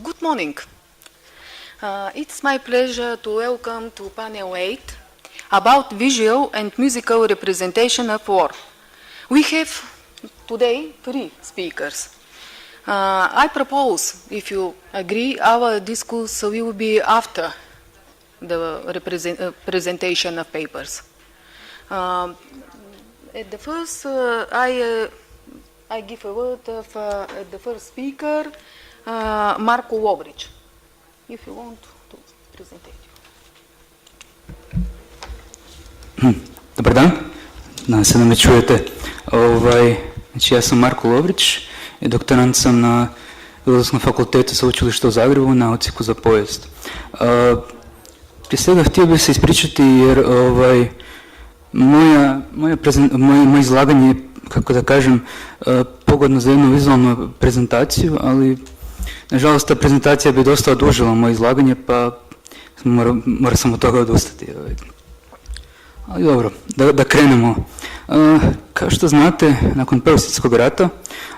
Good morning. It's my pleasure to welcome to panel 8 about visual and musical representation of war. We have today 3 speakers. I propose, if you agree, our discourse will be after the presentation of papers. At the first, I give a word of the first speaker, Marko Lovrić. If you want to present it. Dobar dan, nadam se da me čujete. Znači, ja sam Marko Lovrić i doktorant sam na Filozofskom fakultetu Sveučilišta u Zagrebu na odsjeku za povijest. Prije svega htio bih se ispričati jer moje izlaganje je, kako da kažem, pogodno za jednu vizualnu prezentaciju, ali nažalost ta prezentacija bi dosta odužila moje izlaganje, pa morao sam od toga odustati. Ali dobro, da krenemo. Kao što znate, nakon Prvog svjetskog rata,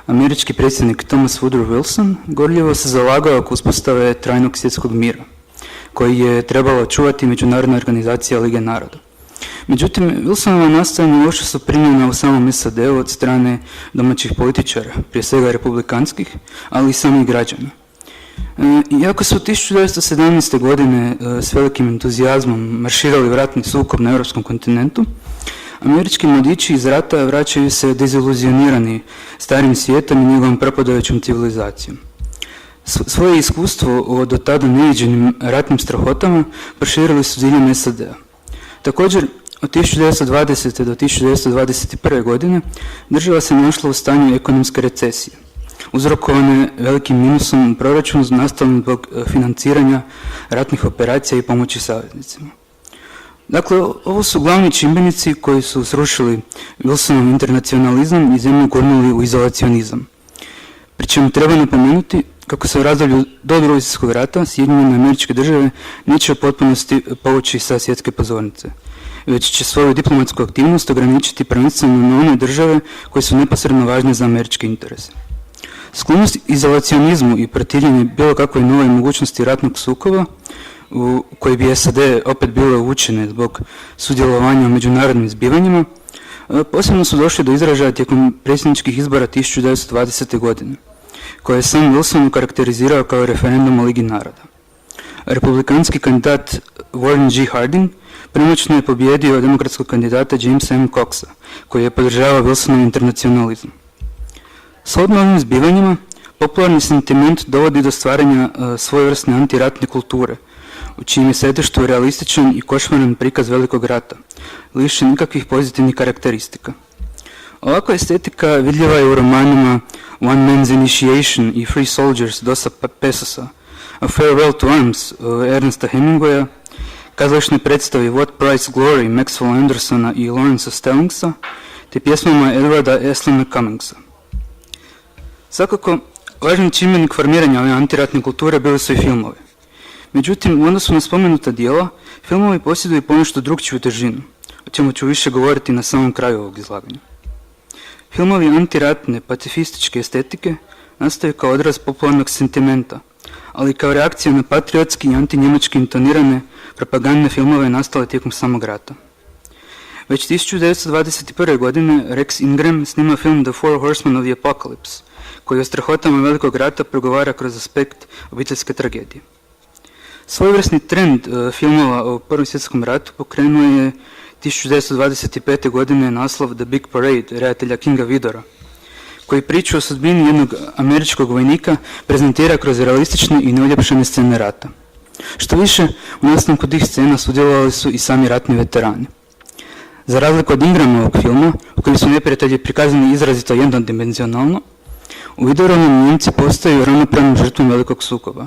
američki predsjednik Thomas Woodrow Wilson gorljivo se zalagao oko uspostave trajnog svjetskog mira, koji je trebala čuvati Međunarodna organizacija Lige naroda. Međutim, Wilsonova nastojanja loše su primljena u samom SAD-u od strane domaćih političara, prije svega republikanskih, ali i samih građana. Iako su 1917. godine s velikim entuzijazmom marširali u ratni sukob na europskom kontinentu, američki mladići iz rata vraćaju se deziluzionirani starim svijetom i njegovom propadajućom civilizacijom. Svoje iskustvo o do tada neviđenim ratnim strahotama proširili su diljem SAD-a. Također, od 1920. do 1921. godine država se našla u stanju ekonomske recesije, uzrokovane velikim minusom u proračunu nastalim zbog financiranja ratnih operacija i pomoći saveznicima. Dakle, ovo su glavni čimbenici koji su srušili Wilsonov internacionalizam i zemlju gurnuli u izolacionizam. Pri čemu treba napomenuti kako se u razdoblju do Drugog svjetskog rata Sjedinjene Američke Države neće u potpunosti povući sa svjetske pozornice, već će svoju diplomatsku aktivnost ograničiti prvenstveno na one države koje su neposredno važne za američke interese. Sklonost izolacionizmu i protivljenje bilo kakvoj novoj mogućnosti ratnog sukoba, u koji bi SAD opet bile uvučene zbog sudjelovanja u međunarodnim zbivanjima, posebno su došli do izražaja tijekom predsjedničkih izbora 1920. godine, koje je sam Wilson karakterizirao kao referendum o Ligi naroda. Republikanski kandidat Warren G. Harding premoćno je pobijedio demokratskog kandidata Jamesa M. Coxa, koji je podržavao Wilsonov internacionalizam. Shodno ovim zbivanjima, popularni sentiment dovodi do stvaranja svojevrsne antiratne kulture, u čijem je središtu realističan i košmaran prikaz velikog rata, lišen nikakvih pozitivnih karakteristika. Ovakva estetika vidljiva je u romanima One Man's Initiation i Free Soldiers Dosa Pesosa, A Farewell to Arms Ernesta Hemingwaya, kazališnoj predstavi What Price Glory Maxwella Andersona i Lawrencea Stellingsa, te pjesmama Edwarda Eslina Cummingsa. Svakako, važan čimbenik formiranja ove antiratne kulture bili su i filmovi. Međutim, u odnosu na spomenuta dijela, filmovi posjeduju ponešto drukčiju težinu, o čemu ću više govoriti na samom kraju ovog izlaganja. Filmovi antiratne, pacifističke estetike nastaju kao odraz popularnog sentimenta, ali kao reakcija na patriotski i antinjemački intonirane propagandne filmove nastale tijekom samog rata. Već 1921. godine Rex Ingram snima film The Four Horsemen of the Apocalypse, koji o strahotama velikog rata progovara kroz aspekt obiteljske tragedije. Svojevrsni trend filmova o Prvom svjetskom ratu pokrenuo je 1925. godine naslov The Big Parade redatelja Kinga Vidora, koji priču o sudbini jednog američkog vojnika prezentira kroz realistične i neuljepšane scene rata. Što više, u nastanku tih scena sudjelovali su i sami ratni veterani. Za razliku od Ingramovog filma, u kojem su neprijatelji prikazani izrazito jednodimenzionalno, u Vidorovom Njemci postaju ravnopravnom žrtvom velikog sukoba.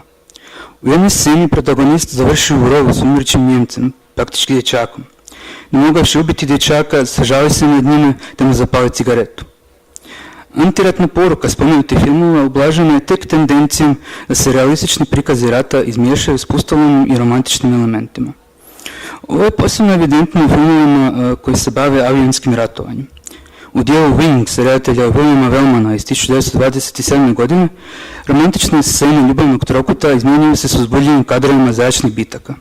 U jednoj sceni protagonist završio u rovu s umrećim Njemcem, praktički dječakom. Ne mogavši ubiti dječaka, sažali se nad njime te mu zapali cigaretu. Antiratna poruka spomenutih filmova ublažena je tek tendencijom da se realistični prikazi rata izmiješaju s pustolovnim i romantičnim elementima. Ovo je posebno evidentno u filmovima koji se bave avionskim ratovanjem. U dijelu Wings redatelja Williama Wellmana iz 1927. godine romantične scene ljubavnog trokuta izmjenjuju se s uzbudljivim kadrovima zračnih bitaka.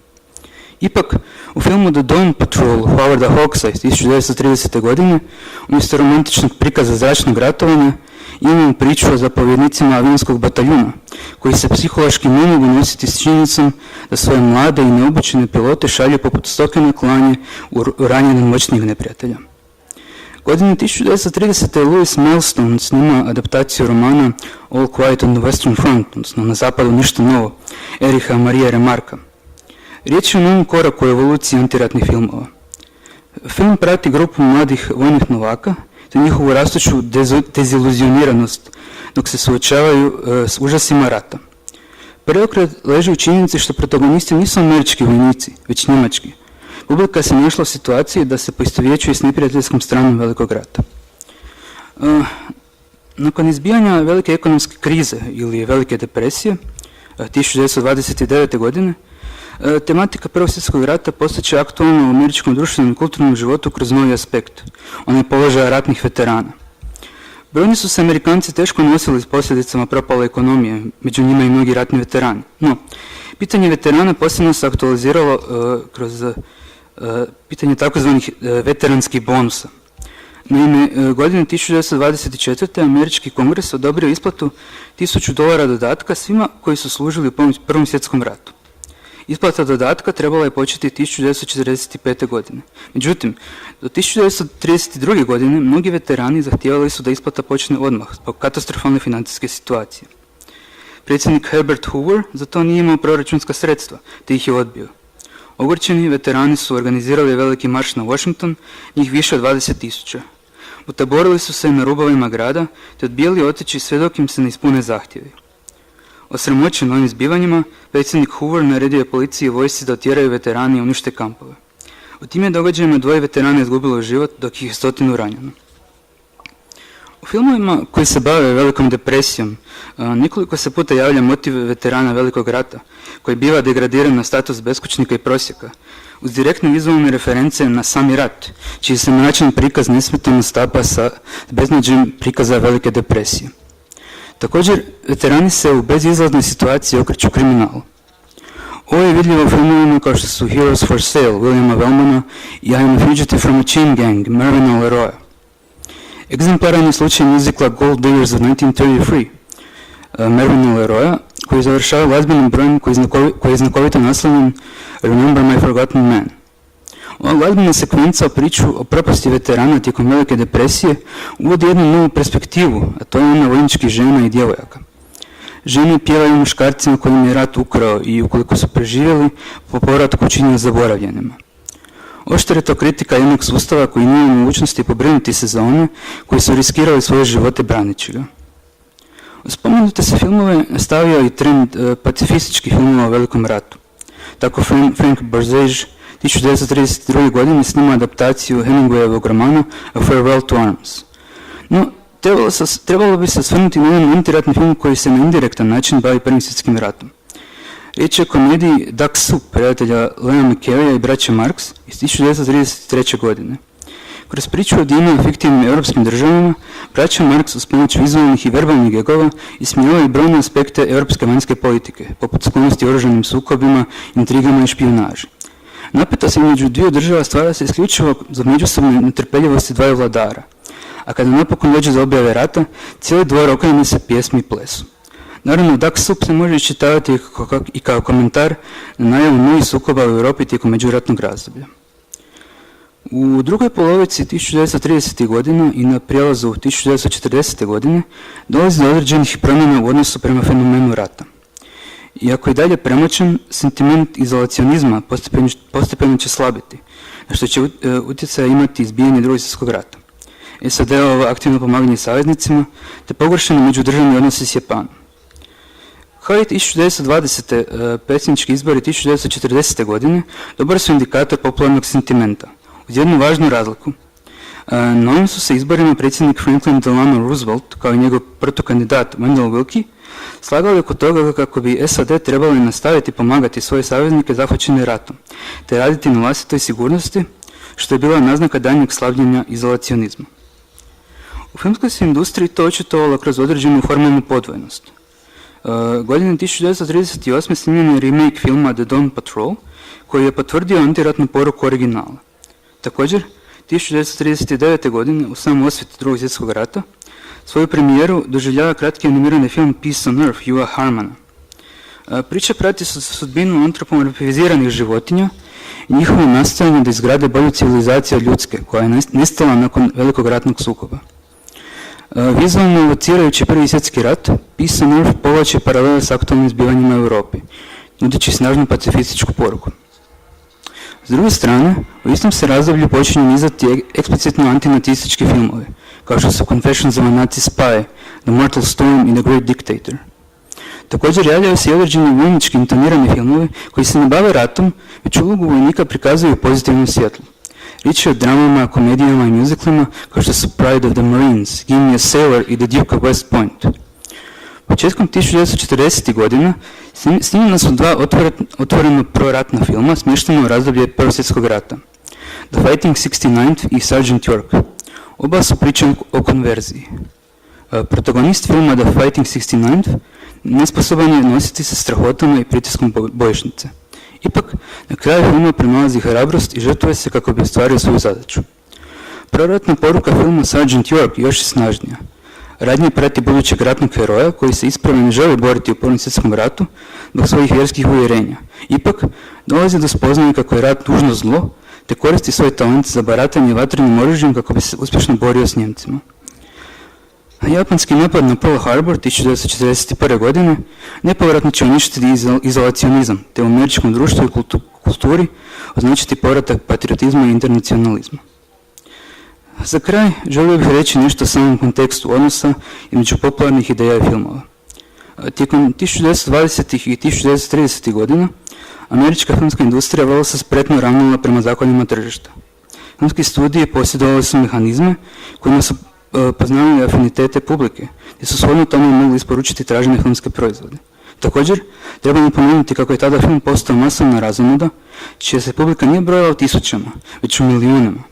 Ipak, u filmu The Dawn Patrol Howarda Hawksa iz 1930. godine, umjesto romantičnog prikaza zračnog ratovanja, imamo priču o zapovjednicima avionskog bataljuna, koji se psihološki ne mogu nositi s činjenicom da svoje mlade i neobučene pilote šalju poput stoke na klanje u ranjenje moćnih neprijatelja. Godine 1930. Louis Milestone snima adaptaciju romana All Quiet on the Western Front, odnosno Na zapadu ništa novo, Ericha Maria Remarka. Riječ je o novom koraku u evoluciji antiratnih filmova. Film prati grupu mladih vojnih novaka te njihovu rastuću deziluzioniranost dok se suočavaju s užasima rata. Preokret leži u činjenici što protagonisti nisu američki vojnici, već njemački. Publika se našla u situaciji da se poistovjećuje s neprijateljskom stranom Velikog rata. Nakon izbijanja velike ekonomske krize ili Velike depresije 1929. godine, tematika Prvog svjetskog rata postaće aktualna u američkom društvenom i kulturnom životu kroz novi aspekt, onaj položaja ratnih veterana. Brojni su se Amerikanci teško nosili s posljedicama propale ekonomije, među njima i mnogi ratni veterani. No, pitanje veterana posebno se aktualiziralo kroz pitanje takozvanih veteranskih bonusa. Naime, godine 1924. Američki kongres odobrio isplatu $1000 dodatka svima koji su služili u Prvom svjetskom ratu. Isplata dodatka trebala je početi 1945. godine. Međutim, do 1932. godine mnogi veterani zahtijevali su da isplata počne odmah zbog katastrofalne financijske situacije. Predsjednik Herbert Hoover za to nije imao proračunska sredstva, te ih je odbio. Ogorčeni veterani su organizirali veliki marš na Washington, njih više od 20.000. Utaborili su se na rubovima grada te odbijali otići sve dok im se ne ispune zahtjevi. Osramoćen ovim zbivanjima, predsjednik Hoover naredio je policiji i vojsci da otjeraju veterani i unište kampove. U tim je događajima 2 veterana izgubilo život, dok ih je 100 ranjeno. U filmovima koji se bave Velikom depresijom, nekoliko se puta javlja motiv veterana Velikog rata, koji biva degradiran na status beskućnika i prosjaka, uz direktne vizualne reference na sami rat, čiji se mračan prikaz nesmetano stapa sa beznađem prikaza Velike depresije. Također, veterani se u bezizlaznoj situaciji okreću kriminalu. Ovo je vidljivo u filmovima kao što su Heroes for Sale, Williama Wellmana i I am a Fugitive from a Chain Gang, Marvina Leroya. Egzemplaran je slučaj muzikla Gold Diggers of 1933, Marvina Leroya, koji završava glazbenim brojem koji je znakovito naslovljen Remember My Forgotten Man. Ova glazbena sekvenca o priču o propasti veterana tijekom Velike depresije uvodi jednu novu perspektivu, a to je ona vojničkih žena i djevojaka. Žene pjevaju muškarcima kojim je rat ukrao i ukoliko su preživjeli, po povratku učinili zaboravljenima. Oštra je to kritika jednog sustava koji nije u mogućnosti pobrinuti se za one koji su riskirali svoje živote braneći ga. U spomenute se filmove stavio i trend pacifističkih filmova o Velikom ratu. Tako Frank Barzage 1932. godine snima adaptaciju Hemingwayevog romana A Farewell to Arms. No, trebalo bi se osvrnuti na jedan antiratni film koji se na indirektan način bavi Prvim svjetskim ratom. Riječ je o komediji Duck Soup redatelja Lea McCareyja i braće Marx iz 1933. godine. Kroz priču o divnim fiktivnim europskim državama, braća Marx uz pomoć vizualnih i verbalnih gegova ismijavaju brojne aspekte europske vanjske politike, poput sklonosti oružanim sukobima, intrigama i špijunaži. Napetost između dviju država stvara se isključivo za međusobne netrpeljivosti dvaju vladara, a kada napokon dođe do objave rata, cijeli dvor okrene se pjesmi i plesu. Naravno, Duck Soup se može iščitavati i kao komentar na najavu novih sukoba u Europi tijekom međuratnog razdoblja. U drugoj polovici 1930. godina i na prijelazu 1940. godine dolazi do određenih promjena u odnosu prema fenomenu rata. Iako je dalje premoćan, sentiment izolacionizma postepeno će slabiti, na što će utjecaj imati izbijanje Drugog svjetskog rata. SAD-ova aktivno pomaganje saveznicima, te pogoršani međudržavni odnosi s Japanom. Kao i 1920. predsjednički izbori 1940. godine dobar su indikator popularnog sentimenta, uz jednu važnu razliku. Na ovim su se izborima predsjednik Franklin Delano Roosevelt, kao i njegov protukandidat Wendell Willkie, slagali oko toga kako bi SAD trebali nastaviti pomagati svoje saveznike zahvaćene ratom, te raditi na vlastitoj sigurnosti, što je bila naznaka daljnjeg slabljenja izolacionizma. U filmskoj se industriji to očitovalo kroz određenu formalnu podvojnost. Godine 1938. snimljen je remake filma The Dawn Patrol, koji je potvrdio antiratnu poruku originala. Također, 1939. godine, u samom osvjetu Drugog svjetskog rata, svoju premijeru doživljava kratki animirani film Peace on Earth, Hugha Harmana. Priča prati sudbinu antropomorfiziranih životinja i njihovo nastojanje da izgrade bolju civilizaciju od ljudske, koja je nestala nakon velikog ratnog sukoba. Vizualno evocirajući Prvi svjetski rat, Peace on Earth povlači paralele s aktualnim zbivanjima u Europi, nudeći snažnu pacifističku poruku. S druge strane, u istom se razdoblju počinju nizati eksplicitno antinacistički filmovi, kao što su Confessions of a Nazi Spy, The Mortal Storm i The Great Dictator. Također javljaju se i određeni vojnički intonirani filmovi koji se ne bave ratom, već ulogu vojnika prikazuju u pozitivnom svjetlu. Riječ je o dramama, komedijama i muziklima kao što su Pride of the Marines, Give me a Sailor i The Duke of West Point. Početkom 1940. godina snimljena su dva otvoreno proratna filma smještena u razdoblje Prvog svjetskog rata, The Fighting 69th i Sergeant York. Oba su priče o konverziji. Protagonist filma The Fighting 69th nesposoban je nositi se strahotama i pritiskom bojišnice. Ipak, na kraju filma pronalazi hrabrost i žrtvuje se kako bi ostvario svoju zadaću. Proratna poruka filma Sergeant York još je snažnija. Radnje prati budućeg ratnog heroja koji se ispravno ne želi boriti u Prvom svjetskom ratu zbog svojih vjerskih uvjerenja. Ipak, dolazi do spoznaje kako je rat tužno zlo, te koristi svoj talent za baratanje vatrenim oružjem kako bi se uspješno borio s Njemcima. Japanski napad na Pearl Harbor 1941. godine nepovratno će uništiti izolacionizam, te u američkom društvu i kulturi označiti povratak patriotizma i internacionalizma. Za kraj želio bih reći nešto o samom kontekstu odnosa između popularnih ideja i filmova. Tijekom 1920. i 1930. godina američka filmska industrija vrlo se spretno ravnala prema zakonima tržišta. Filmski studiji posjedovali su mehanizme kojima su poznavali afinitete publike, gdje su shodno tome mogli isporučiti tražene filmske proizvode. Također, treba napomenuti kako je tada film postao masovna razonoda, čija se publika nije brojala u tisućama, već u milijunama.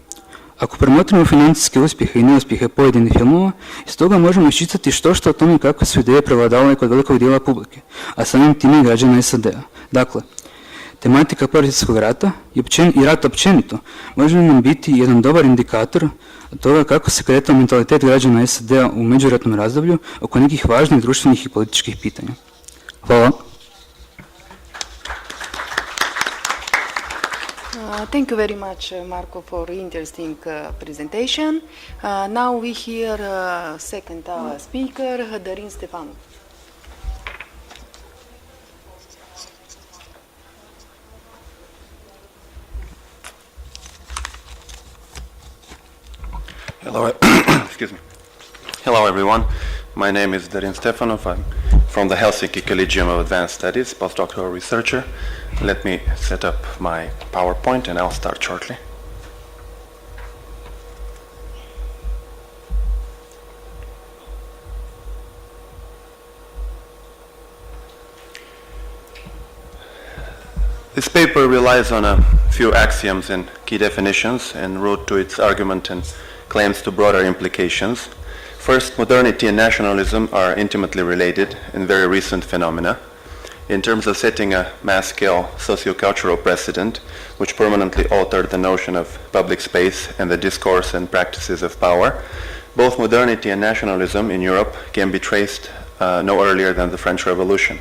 Ako promotrimo financijske uspjehe i neuspjehe pojedinih filmova, iz toga možemo iščitati što o tome kako su ideje prevladavale kod velikog dijela publike, a samim time i građana SAD-a. Dakle, tematika Prvog svjetskog rata i rata općenito može nam biti jedan dobar indikator toga kako se kretao mentalitet građana SAD-a u međuratnom razdoblju oko nekih važnih društvenih i političkih pitanja. Hvala. Thank you very much, Marko, for interesting presentation. Now we hear second speaker, Darin Stephanov. Hello, excuse me. Hello, everyone. My name is Darin Stephanov. I'm from the Helsinki Collegium of Advanced Studies, postdoctoral researcher. Let me set up my PowerPoint and I'll start shortly. This paper relies on a few axioms and key definitions en route to its argument and claims to broader implications. First, modernity and nationalism are intimately related and very recent phenomena. In terms of setting a mass-scale socio-cultural precedent, which permanently altered the notion of public space and the discourse and practices of power, both modernity and nationalism in Europe can be traced no earlier than the French Revolution.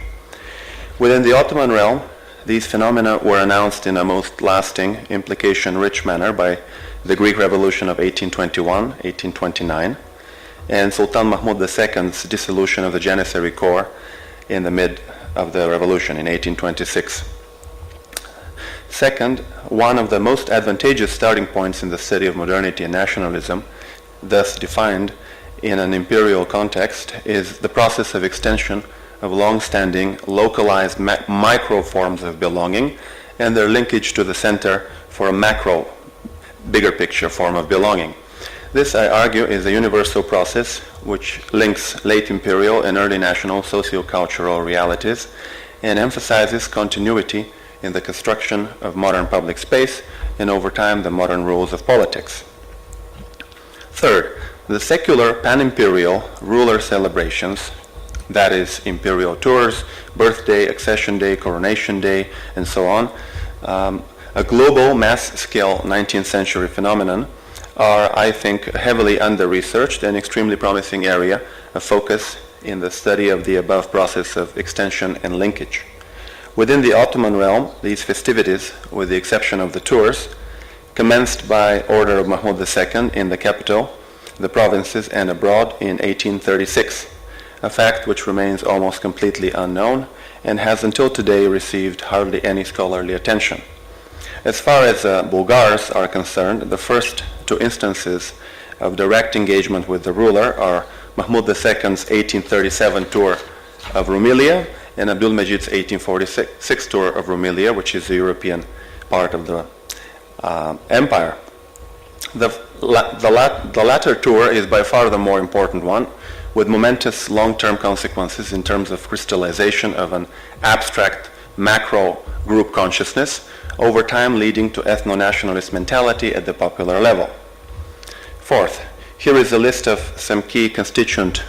Within the Ottoman realm, these phenomena were announced in a most lasting, implication-rich manner by the Greek Revolution of 1821-1829, and Sultan Mahmud II's dissolution of the Janissary Corps in the mid of the revolution in 1826. Second, one of the most advantageous starting points in the study of modernity and nationalism, thus defined in an imperial context, is the process of extension of long-standing, localized micro forms of belonging and their linkage to the center for a macro, bigger picture form of belonging. This, I argue, is a universal process which links late imperial and early national socio-cultural realities and emphasizes continuity in the construction of modern public space and over time the modern rules of politics. Third, The secular pan-imperial ruler celebrations, that is imperial tours, birthday, accession day, coronation day, and so on, a global mass-scale 19th century phenomenon, are, I think, a heavily under-researched and extremely promising area of focus in the study of the above process of extension and linkage. Within the Ottoman realm, these festivities, with the exception of the tours, commenced by order of Mahmud II in the capital, the provinces, and abroad in 1836, a fact which remains almost completely unknown and has until today received hardly any scholarly attention. As far as Bulgars are concerned, the first two instances of direct engagement with the ruler are Mahmud II's 1837 tour of Rumelia and Abdulmejid's 1846 tour of Rumelia, which is the European part of the empire. The latter tour is by far the more important one, with momentous long-term consequences in terms of crystallization of an abstract macro group consciousness, over time leading to ethno-nationalist mentality at the popular level. Fourth, here is a list of some key constituent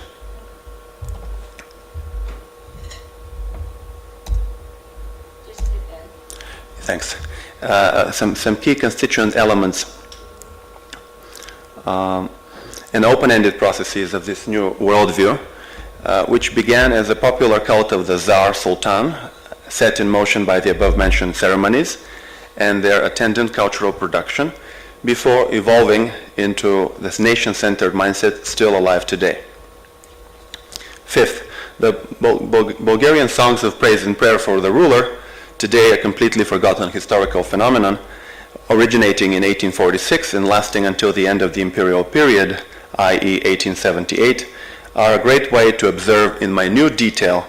some key constituent elements and open-ended processes of this new worldview, which began as a popular cult of the Tsar Sultan, set in motion by the above-mentioned ceremonies and their attendant cultural production, before evolving into this nation-centered mindset still alive today. Fifth, the Bulgarian songs of praise and prayer for the ruler, today a completely forgotten historical phenomenon, originating in 1846 and lasting until the end of the imperial period, i.e. 1878, are a great way to observe in minute detail,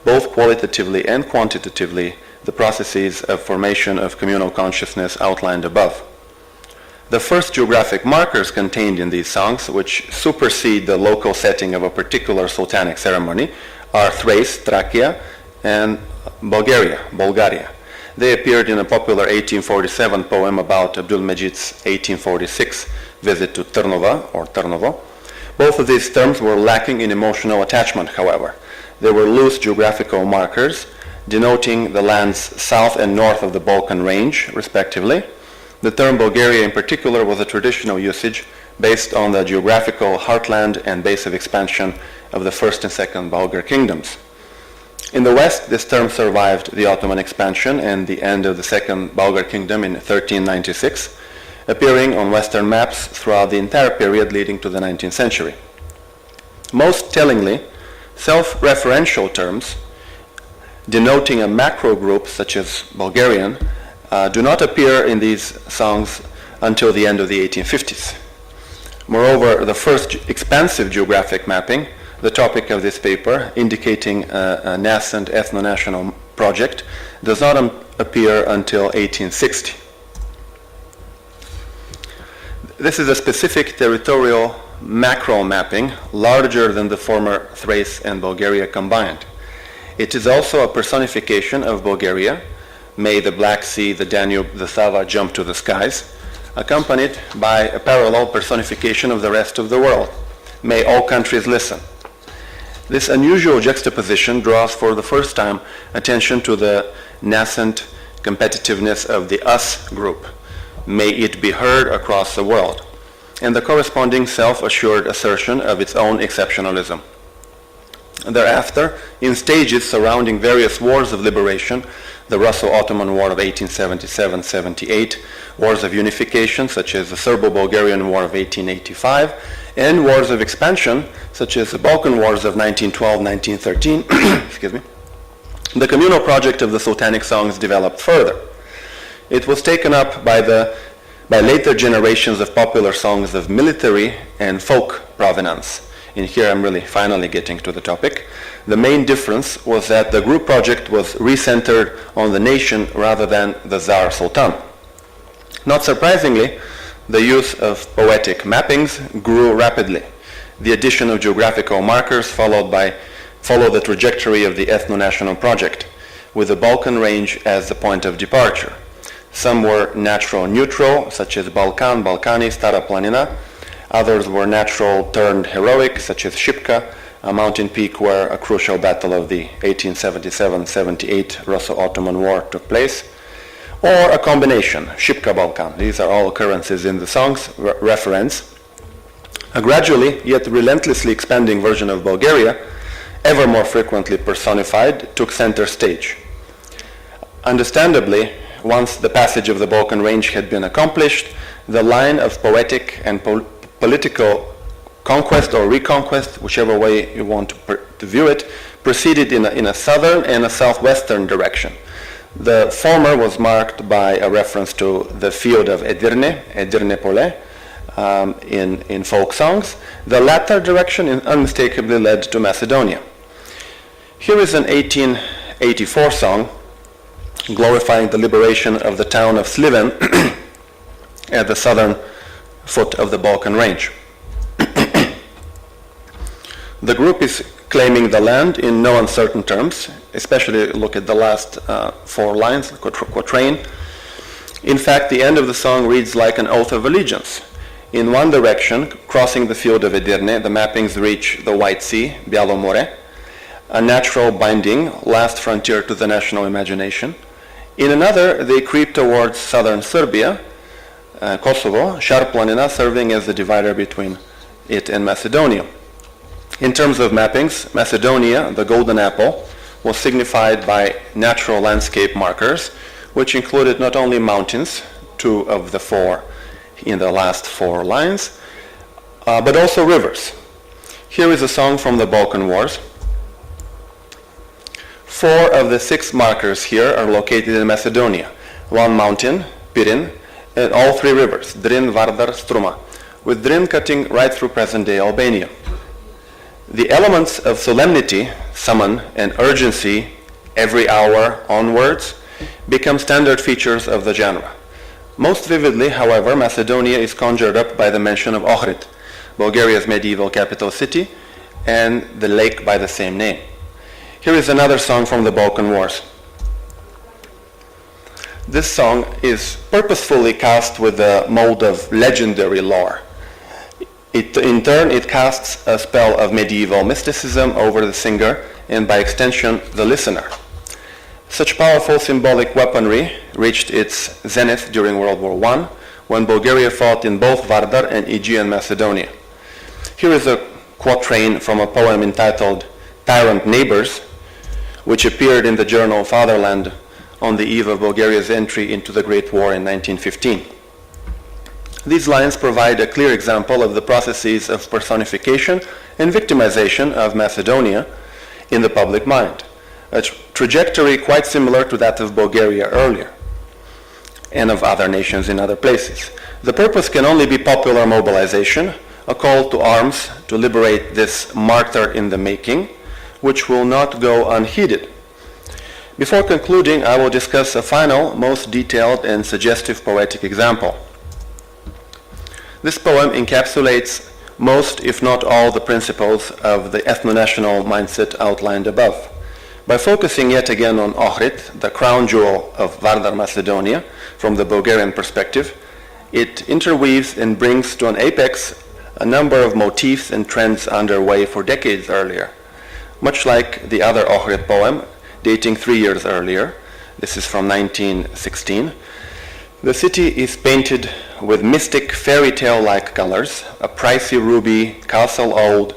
both qualitatively and quantitatively, the processes of formation of communal consciousness outlined above. The first geographic markers contained in these songs, which supersede the local setting of a particular sultanic ceremony, are Thrace, Thracia, and Bulgaria. They appeared in a popular 1847 poem about Abdulmejid's 1846 visit to Tarnovo. Both of these terms were lacking in emotional attachment, however. They were loose geographical markers denoting the lands south and north of the Balkan Range, respectively. The term Bulgaria in particular was a traditional usage based on the geographical heartland and base of expansion of the First and Second Bulgar kingdoms. In the west, this term survived the Ottoman expansion and the end of the Second Bulgar Kingdom in 1396, appearing on Western maps throughout the entire period leading to the 19th century. Most tellingly, self-referential terms denoting a macro group such as Bulgarian do not appear in these songs until the end of the 1850s. Moreover, the first expansive geographic mapping, the topic of this paper, indicating a nascent ethno-national project, does not appear until 1860. This is a specific territorial macro mapping, larger than the former Thrace and Bulgaria combined. It is also a personification of Bulgaria, may the Black Sea, the Danube, the Sava jump to the skies, accompanied by a parallel personification of the rest of the world, may all countries listen. This unusual juxtaposition draws for the first time attention to the nascent competitiveness of the us group, may it be heard across the world, and the corresponding self-assured assertion of its own exceptionalism. Thereafter, in stages surrounding various wars of liberation, the Russo-Ottoman War of 1877-78, wars of unification such as the Serbo-Bulgarian War of 1885, and wars of expansion such as the Balkan Wars of 1912-1913, excuse me, the communal project of the Sultanic songs developed further. It was taken up by later generations of popular songs of military and folk provenance. And here I'm really finally getting to the topic. The main difference was that the group project was recentered on the nation rather than the Tsar Sultan. Not surprisingly, the use of poetic mappings grew rapidly. The addition of geographical markers followed the trajectory of the ethno-national project, with the Balkan range as the point of departure. Some were natural neutral, such as Balkan, Balkani, Stara Planina. Others were natural turned heroic, such as Shipka, a mountain peak where a crucial battle of the 1877-78 Russo-Ottoman War took place, or a combination, Shipka Balkan. These are all occurrences in the song's reference. A gradually yet relentlessly expanding version of Bulgaria, ever more frequently personified, took center stage. Understandably, once the passage of the Balkan Range had been accomplished, the line of poetic and political conquest or reconquest, whichever way you want to view it, proceeded in a southern and a southwestern direction. The former was marked by a reference to the field of Edirne Pole, in folk songs. The latter direction unmistakably led to Macedonia. Here is an 1884 song glorifying the liberation of the town of Sliven at the southern foot of the Balkan Range. The group is claiming the land in no uncertain terms, especially look at the last 4 lines, the quatrain. In fact, the end of the song reads like an oath of allegiance. In one direction, crossing the field of Edirne, the mappings reach the White Sea, Bialo More, a natural binding, last frontier to the national imagination. In another, they creep towards southern Serbia, Kosovo, Šar planina serving as the divider between it and Macedonia. In terms of mappings, Macedonia, the golden apple, was signified by natural landscape markers, which included not only mountains, 2 of the 4 in the last 4 lines, but also rivers. Here is a song from the Balkan Wars. 4 of the 6 markers here are located in Macedonia. 1 mountain, Pirin, and all 3 rivers, Drin, Vardar, Struma, with Drin cutting right through present-day Albania. The elements of solemnity, summon, and urgency, every hour onwards, become standard features of the genre. Most vividly, however, Macedonia is conjured up by the mention of Ohrid, Bulgaria's medieval capital city, and the lake by the same name. Here is another song from the Balkan Wars. This song is purposefully cast with the mold of legendary lore. In turn, it casts a spell of medieval mysticism over the singer and, by extension, the listener. Such powerful symbolic weaponry reached its zenith during World War I, when Bulgaria fought in both Vardar and Aegean Macedonia. Here is a quatrain from a poem entitled Tyrant Neighbors, which appeared in the journal Fatherland on the eve of Bulgaria's entry into the Great War in 1915. These lines provide a clear example of the processes of personification and victimization of Macedonia in the public mind, a trajectory quite similar to that of Bulgaria earlier, and of other nations in other places. The purpose can only be popular mobilization, a call to arms to liberate this martyr in the making, which will not go unheeded. Before concluding, I will discuss a final, most detailed and suggestive poetic example. This poem encapsulates most, if not all, the principles of the ethno-national mindset outlined above. By focusing yet again on Ohrid, the crown jewel of Vardar Macedonia, from the Bulgarian perspective, it interweaves and brings to an apex a number of motifs and trends underway for decades earlier. Much like the other Ohrid poem, dating 3 years earlier, this is from 1916, the city is painted with mystic fairy tale-like colors, a pricey ruby, castle old,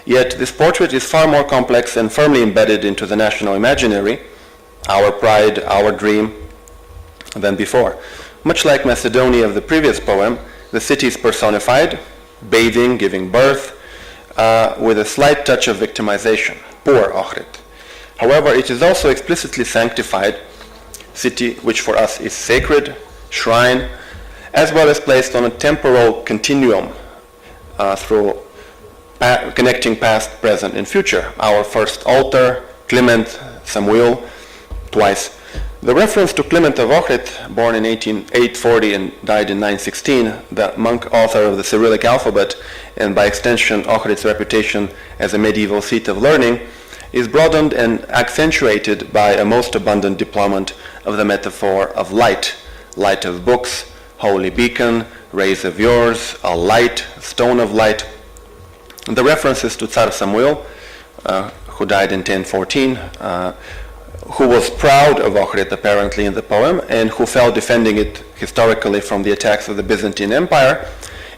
yet this portrait is far more complex and firmly embedded into the national imaginary, our pride, our dream, than before. Much like Macedonia of the previous poem, the city is personified, bathing, giving birth, with a slight touch of victimization, poor Ohrid. However, it is also explicitly sanctified, city which for us is sacred, shrine, as well as placed on a temporal continuum through connecting past, present, and future. Our first altar, Clement, Samuel, twice. The reference to Clement of Ohrid, born in 840 and died in 916, the monk author of the Cyrillic alphabet, and by extension Ohrid's reputation as a medieval seat of learning, is broadened and accentuated by a most abundant deployment of the metaphor of light, light of books, holy beacon, rays of yours, a light, stone of light. The references to Tsar Samuel, who died in 1014, who was proud of Ohrid apparently in the poem, and who felt defending it historically from the attacks of the Byzantine Empire,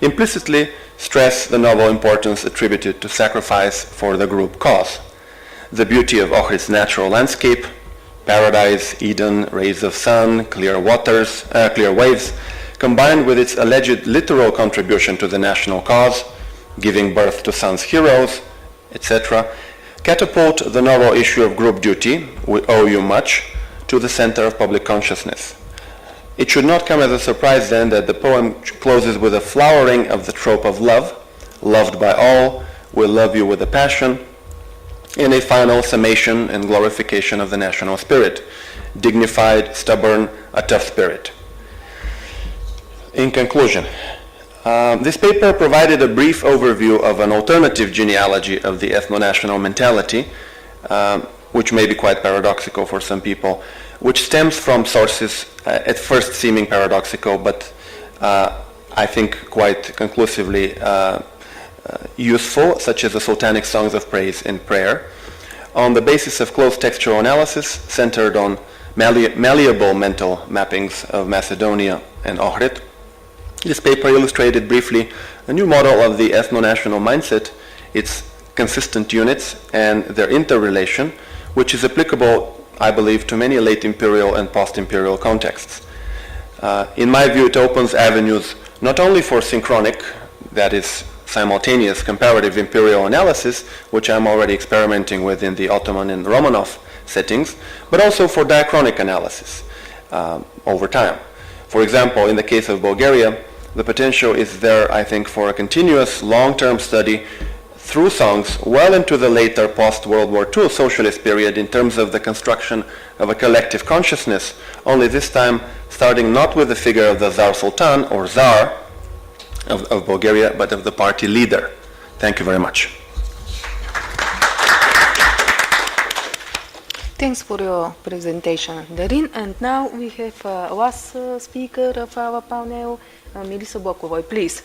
implicitly stress the novel importance attributed to sacrifice for the group cause. The beauty of Ohrid's natural landscape, paradise, Eden, rays of sun, clear waters, clear waves, combined with its alleged literal contribution to the national cause, giving birth to sons heroes, etc., catapult the novel issue of group duty, we owe you much, to the center of public consciousness. It should not come as a surprise then that the poem closes with a flowering of the trope of love, loved by all, will love you with a passion, and a final summation and glorification of the national spirit, dignified, stubborn, a tough spirit. In conclusion, this paper provided a brief overview of an alternative genealogy of the ethno-national mentality, which may be quite paradoxical for some people, which stems from sources at first seeming paradoxical, but I think quite conclusively useful, such as the Sultanic songs of praise and prayer, on the basis of close textual analysis centered on malleable mental mappings of Macedonia and Ohrid. This paper illustrated briefly a new model of the ethno-national mindset, its consistent units, and their interrelation, which is applicable, I believe, to many late imperial and post-imperial contexts. In my view, it opens avenues not only for synchronic, that is, simultaneous comparative imperial analysis, which I'm already experimenting with in the Ottoman and Romanov settings, but also for diachronic analysis over time. For example, in the case of Bulgaria, the potential is there, I think, for a continuous long-term study through songs well into the later post-World War II socialist period in terms of the construction of a collective consciousness, only this time starting not with the figure of the Tsar Sultan or Tsar of Bulgaria, but of the party leader. Thank you very much. Thanks for your presentation, Darin. And now we have last speaker of our panel, Melissa Bokovoj, please.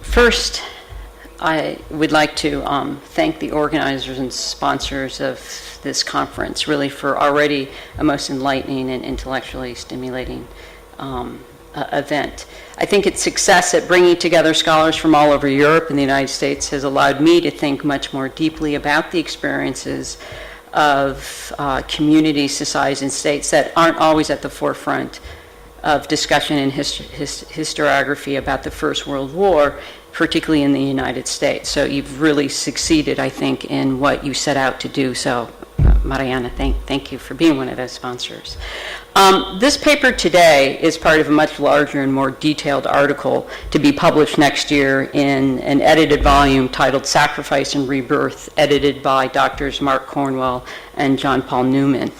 First, I would like to thank the organizers and sponsors of this conference, really, for already a most enlightening and intellectually stimulating event. I think its success at bringing together scholars from all over Europe and the United States has allowed me to think much more deeply about the experiences of communities, societies, and states that aren't always at the forefront of discussion in historiography about the First World War, particularly in the United States. So you've really succeeded, I think, in what you set out to do. So, Marijana, thank you for being one of those sponsors. This paper today is part of a much larger and more detailed article to be published next year in an edited volume titled Sacrifice and Rebirth, edited by Drs. Mark Cornwell and John Paul Newman.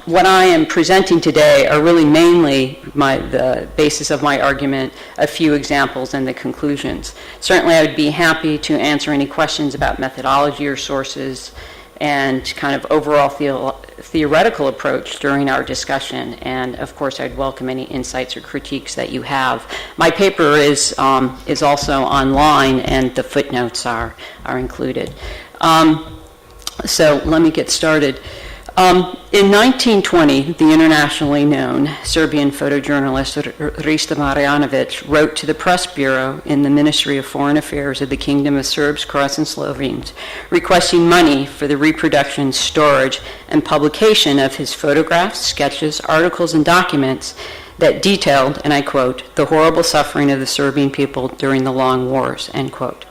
What I am presenting today are really mainly the basis of my argument, a few examples, and the conclusions. Certainly I would be happy to answer any questions about methodology or sources and kind of overall theoretical approach during our discussion. And of course I'd welcome any insights or critiques that you have. My paper is also online, and the footnotes are included. So let me get started. In 1920, the internationally known Serbian photojournalist Risto Marjanović wrote to the Press Bureau in the Ministry of Foreign Affairs of the Kingdom of Serbs, Croats, and Slovenes, requesting money for the reproduction, storage, and publication of his photographs, sketches, articles, and documents that detailed, and I quote, the horrible suffering of the Serbian people during the long wars, end quote.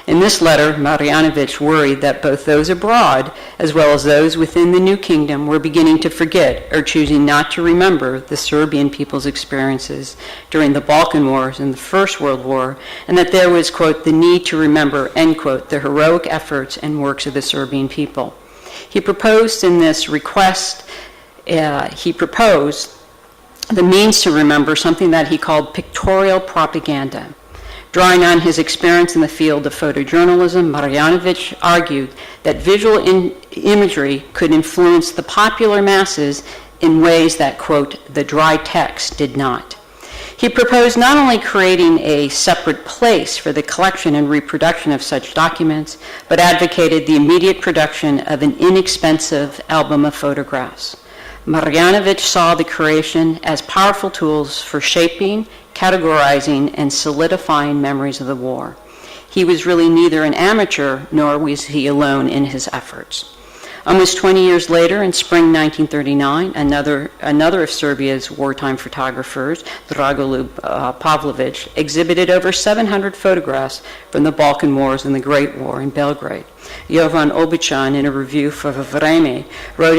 In this letter, Marjanović worried that both those abroad, as well as those within the new kingdom, were beginning to forget or choosing not to remember the Serbian people's experiences during the Balkan Wars and the First World War, and that there was, quote, the need to remember, end quote, the heroic efforts and works of the Serbian people. He proposed in this request, the means to remember something that he called pictorial propaganda. Drawing on his experience in the field of photojournalism, Marjanović argued that visual imagery could influence the popular masses in ways that, quote, the dry text did not. He proposed not only creating a separate place for the collection and reproduction of such documents, but advocated the immediate production of an inexpensive album of photographs. Marjanović saw the creation as powerful tools for shaping, categorizing, and solidifying memories of the war. He was really neither an amateur nor was he alone in his efforts. Almost 20 years later, in spring 1939, another of Serbia's wartime photographers, Dragoljub Pavlović, exhibited over 700 photographs from the Balkan Wars and the Great War in Belgrade. Jovan Običan, in a review for Vreme, wrote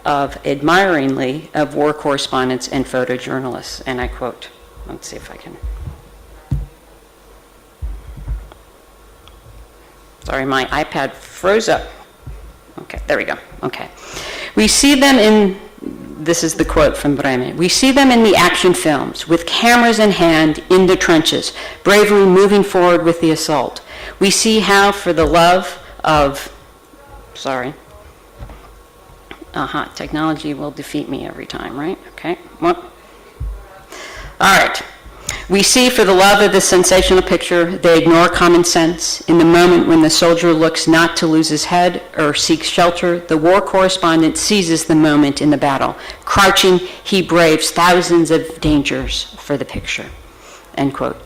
admiringly of war correspondents and photojournalists, and I quote, let's see if I can. Sorry, my iPad froze up. Okay, there we go. Okay. We see them in, this is the quote from Vreme, we see them in the action films, with cameras in hand in the trenches, bravely moving forward with the assault. We see how, for the love of, technology will defeat me every time, right? Okay. Well, all right. We see, for the love of the sensational picture, they ignore common sense. In the moment when the soldier looks not to lose his head or seeks shelter, the war correspondent seizes the moment in the battle. Crouching, he braves thousands of dangers for the picture. End quote.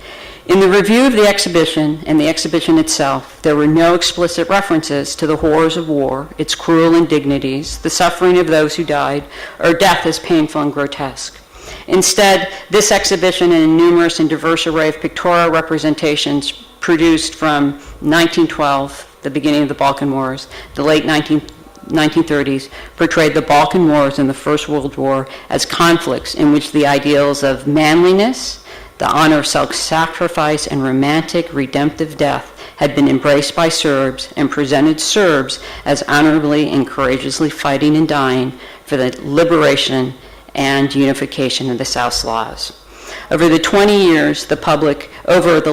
In the review of the exhibition and the exhibition itself, there were no explicit references to the horrors of war, its cruel indignities, the suffering of those who died, or death as painful and grotesque. Instead, this exhibition and a numerous and diverse array of pictorial representations produced from 1912, the beginning of the Balkan Wars, the late 1930s, portrayed the Balkan Wars and the First World War as conflicts in which the ideals of manliness, the honor of self-sacrifice, and romantic redemptive death had been embraced by Serbs and presented Serbs as honorably and courageously fighting and dying for the liberation and unification of the South Slavs. Over the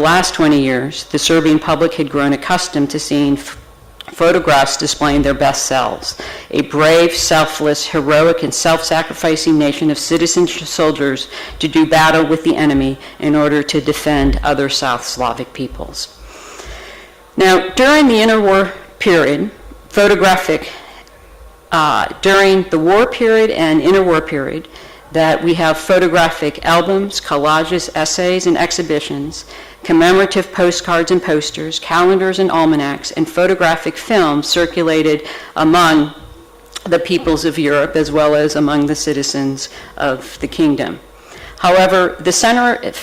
last 20 years, the Serbian public had grown accustomed to seeing photographs displaying their best selves, a brave, selfless, heroic, and self-sacrificing nation of citizen soldiers to do battle with the enemy in order to defend other South Slavic peoples. Now, during the interwar period, Photographic, during the war period and interwar period, that we have photographic albums, collages, essays, and exhibitions, commemorative postcards and posters, calendars and almanacs, and photographic films circulated among the peoples of Europe as well as among the citizens of the kingdom. However,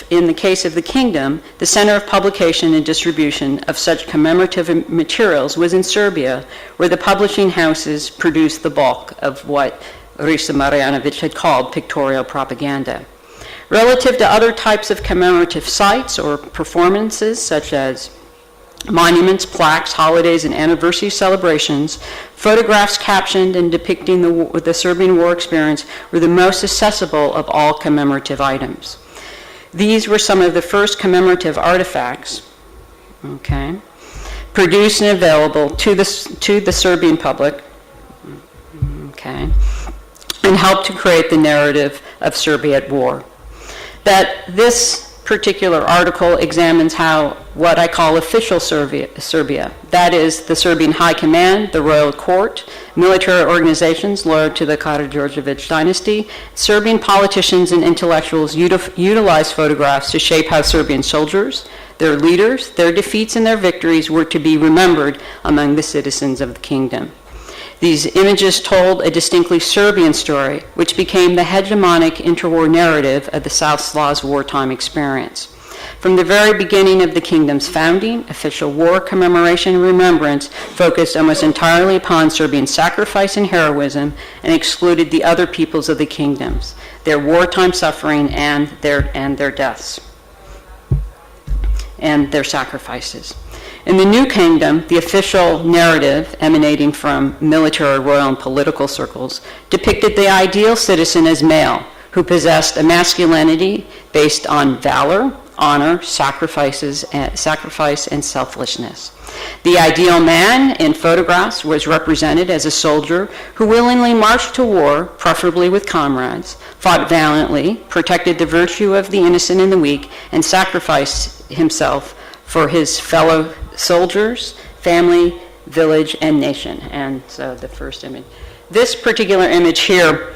in the case of the kingdom, the center of publication and distribution of such commemorative materials was in Serbia, where the publishing houses produced the bulk of what Risa Marjanović had called pictorial propaganda. Relative to other types of commemorative sites or performances, such as monuments, plaques, holidays, and anniversary celebrations, photographs captioned and depicting the Serbian war experience were the most accessible of all commemorative items. These were some of the first commemorative artifacts, produced and available to the Serbian public, and helped to create the narrative of Serbia at war. That this particular article examines how what I call official Serbia, that is the Serbian High Command, the Royal Court, military organizations loyal to the Karađorđević dynasty, Serbian politicians and intellectuals utilize photographs to shape how Serbian soldiers, their leaders, their defeats and their victories were to be remembered among the citizens of the kingdom. These images told a distinctly Serbian story, which became the hegemonic interwar narrative of the South Slavs' wartime experience. From the very beginning of the kingdom's founding, official war commemoration and remembrance focused almost entirely upon Serbian sacrifice and heroism and excluded the other peoples of the kingdoms, their wartime suffering and their deaths and their sacrifices. In the New Kingdom, the official narrative emanating from military, royal, and political circles depicted the ideal citizen as male, who possessed a masculinity based on valor, honor, sacrifice, and selflessness. The ideal man in photographs was represented as a soldier who willingly marched to war, preferably with comrades, fought valiantly, protected the virtue of the innocent and the weak, and sacrificed himself for his fellow soldiers, family, village, and nation. And so the first image. This particular image here,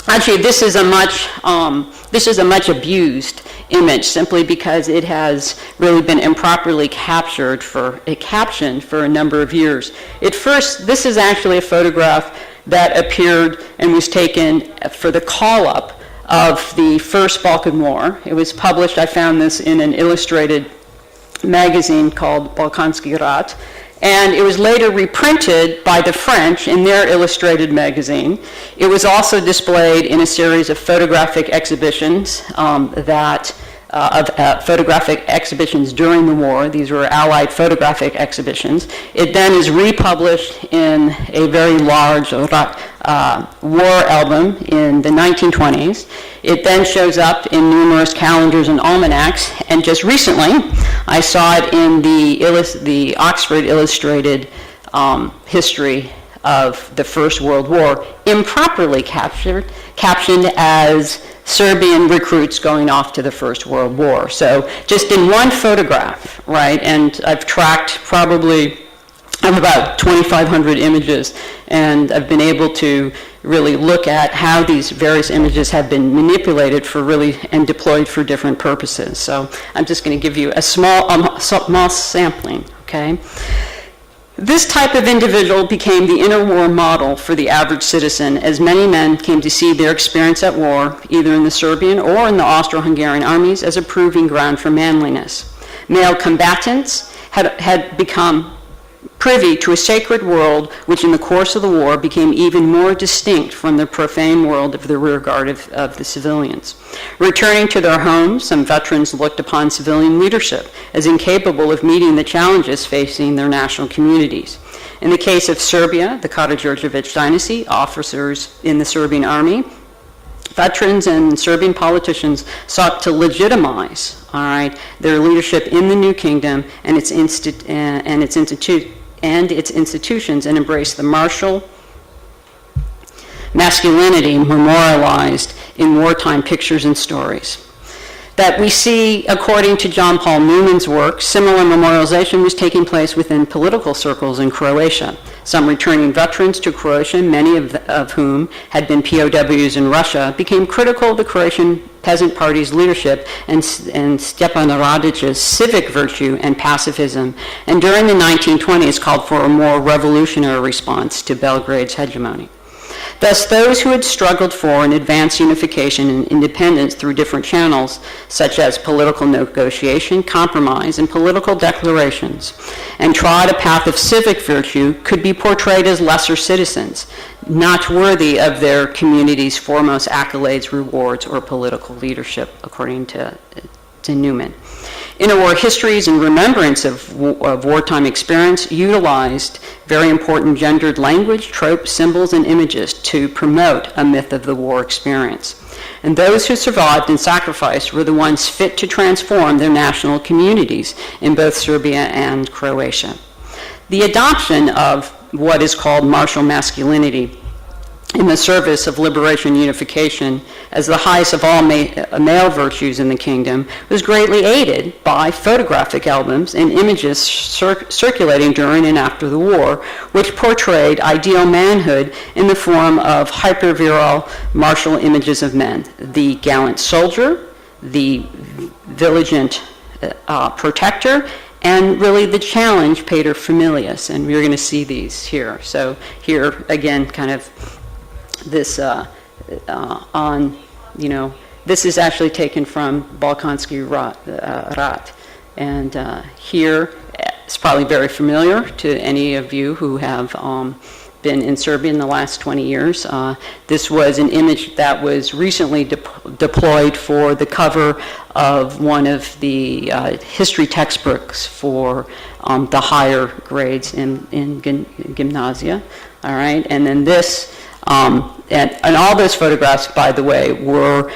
actually this is a much abused image simply because it has really been improperly captioned for a number of years. This is actually a photograph that appeared and was taken for the call-up of the First Balkan War. It was published, I found this in an illustrated magazine called Balkanski Rat, and it was later reprinted by the French in their illustrated magazine. It was also displayed in a series of photographic exhibitions photographic exhibitions during the war. These were Allied photographic exhibitions. It then is republished in a very large war album in the 1920s. It then shows up in numerous calendars and almanacs, and just recently I saw it in the Oxford Illustrated history of the First World War, improperly captioned as Serbian recruits going off to the First World War. So just in one photograph, right, and I've tracked I have about 2,500 images, and I've been able to really look at how these various images have been manipulated and deployed for different purposes. So I'm just going to give you a small sampling, okay? This type of individual became the interwar model for the average citizen, as many men came to see their experience at war, either in the Serbian or in the Austro-Hungarian armies, as a proving ground for manliness. Male combatants had become privy to a sacred world which in the course of the war became even more distinct from the profane world of the rearguard of the civilians. Returning to their homes, some veterans looked upon civilian leadership as incapable of meeting the challenges facing their national communities. In the case of Serbia, the Karađorđević dynasty, officers in the Serbian army, veterans and Serbian politicians sought to legitimize, their leadership in the New Kingdom and its institutions, and embrace the martial masculinity memorialized in wartime pictures and stories. That we see, according to John Paul Newman's work, similar memorialization was taking place within political circles in Croatia. Some returning veterans to Croatia, many of whom had been POWs in Russia, became critical of the Croatian Peasant Party's leadership and Stjepan Radić's civic virtue and pacifism, and during the 1920s called for a more revolutionary response to Belgrade's hegemony. Thus, those who had struggled for and advanced unification and independence through different channels, such as political negotiation, compromise, and political declarations, and trod a path of civic virtue, could be portrayed as lesser citizens, not worthy of their community's foremost accolades, rewards, or political leadership, according to Newman. Interwar histories and remembrance of wartime experience utilized very important gendered language, tropes, symbols, and images to promote a myth of the war experience. And those who survived and sacrificed were the ones fit to transform their national communities in both Serbia and Croatia. The adoption of what is called martial masculinity in the service of liberation and unification as the highest of all male virtues in the kingdom was greatly aided by photographic albums and images circulating during and after the war, which portrayed ideal manhood in the form of hypervirile martial images of men: the gallant soldier, the vigilant protector, and really the challenge pater familias. And we're going to see these here. So here again, kind of this on, This is actually taken from Balkanski Rat. And here, it's probably very familiar to any of you who have been in Serbia in the last 20 years. This was an image that was recently deployed for the cover of one of the history textbooks for the higher grades in gymnasia. All right, and then this, and all those photographs, by the way, were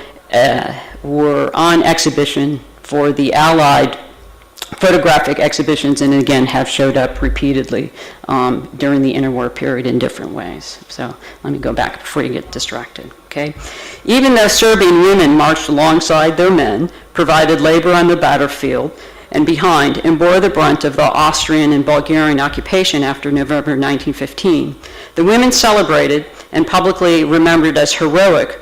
on exhibition for the Allied photographic exhibitions, and again have showed up repeatedly during the interwar period in different ways. So let me go back before you get distracted, okay? Even though Serbian women marched alongside their men, provided labor on the battlefield and behind, and bore the brunt of the Austrian and Bulgarian occupation after November 1915, the women celebrated and publicly remembered as heroic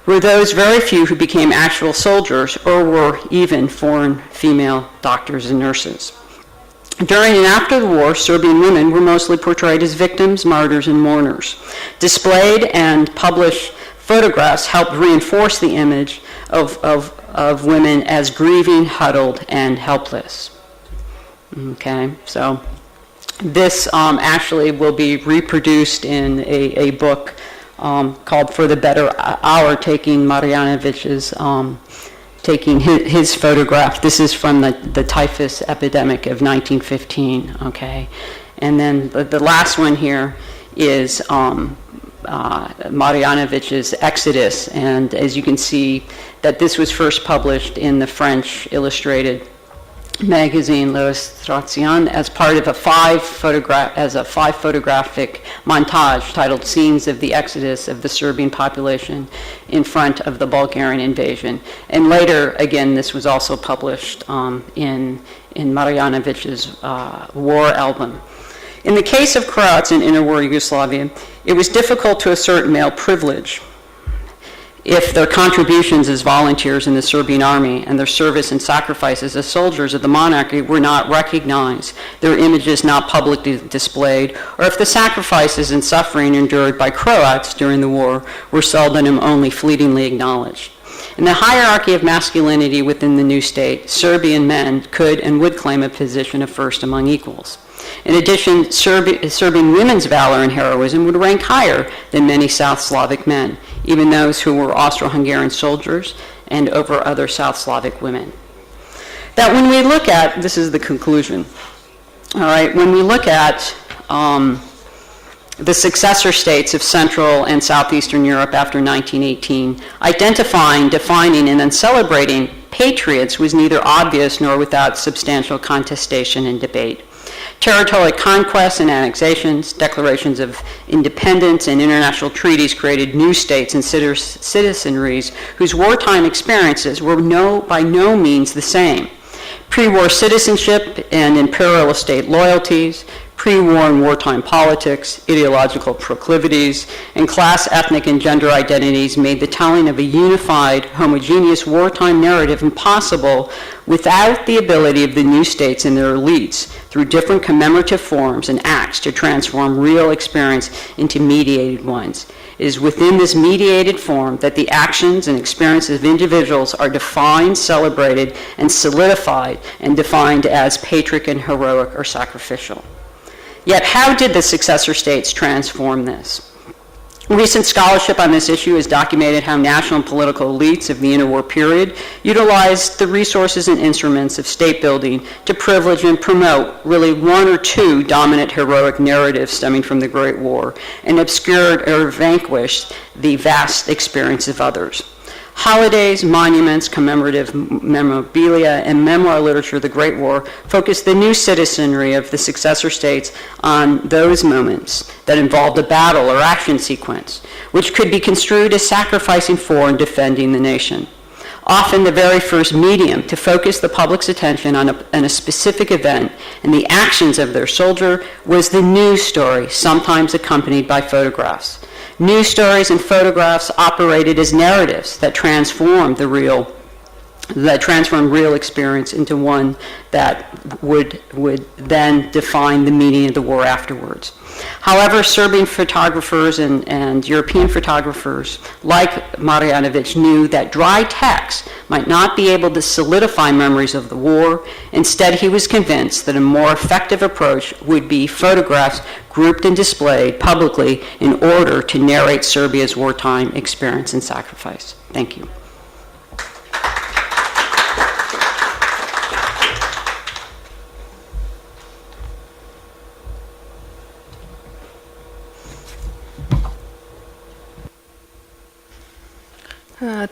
were those very few who became actual soldiers or were even foreign female doctors and nurses. During and after the war, Serbian women were mostly portrayed as victims, martyrs, and mourners. Displayed and published photographs helped reinforce the image of women as grieving, huddled, and helpless. Okay, so this actually will be reproduced in a book called For the Better Hour, taking Marjanović's, taking his photograph. This is from the typhus epidemic of 1915, okay? And then the last one here is Marjanović's Exodus, and as you can see, that this was first published in the French illustrated magazine L'Illustration as part of a five photographic montage titled Scenes of the Exodus of the Serbian Population in Front of the Bulgarian Invasion. And later, again, this was also published in Marjanović's war album. In the case of Croats in interwar Yugoslavia, it was difficult to assert male privilege if their contributions as volunteers in the Serbian army and their service and sacrifices as soldiers of the monarchy were not recognized, their images not publicly displayed, or if the sacrifices and suffering endured by Croats during the war were seldom and only fleetingly acknowledged. In the hierarchy of masculinity within the new state, Serbian men could and would claim a position of first among equals. In addition, Serbian women's valor and heroism would rank higher than many South Slavic men, even those who were Austro-Hungarian soldiers and over other South Slavic women. That when we look at, this is the conclusion, all right, when we look at the successor states of Central and Southeastern Europe after 1918, identifying, defining, and then celebrating patriots was neither obvious nor without substantial contestation and debate. Territorial conquests and annexations, declarations of independence, and international treaties created new states and citizenries whose wartime experiences were by no means the same. Pre-war citizenship and imperial state loyalties, pre-war and wartime politics, ideological proclivities, and class, ethnic, and gender identities made the telling of a unified, homogeneous wartime narrative impossible without the ability of the new states and their elites through different commemorative forms and acts to transform real experience into mediated ones. It is within this mediated form that the actions and experiences of individuals are defined, celebrated, and solidified, and defined as patriotic and heroic or sacrificial. Yet how did the successor states transform this? Recent scholarship on this issue has documented how national and political elites of the interwar period utilized the resources and instruments of state building to privilege and promote really one or two dominant heroic narratives stemming from the Great War and obscured or vanquished the vast experience of others. Holidays, monuments, commemorative memorabilia, and memoir literature of the Great War focused the new citizenry of the successor states on those moments that involved a battle or action sequence, which could be construed as sacrificing for and defending the nation. Often the very first medium to focus the public's attention on a specific event and the actions of their soldier was the news story, sometimes accompanied by photographs. News stories and photographs operated as narratives that transformed the real that transform real experience into one that would then define the meaning of the war afterwards. However, Serbian photographers and European photographers like Marjanović knew that dry text might not be able to solidify memories of the war. Instead, he was convinced that a more effective approach would be photographs grouped and displayed publicly in order to narrate Serbia's wartime experience and sacrifice. Thank you.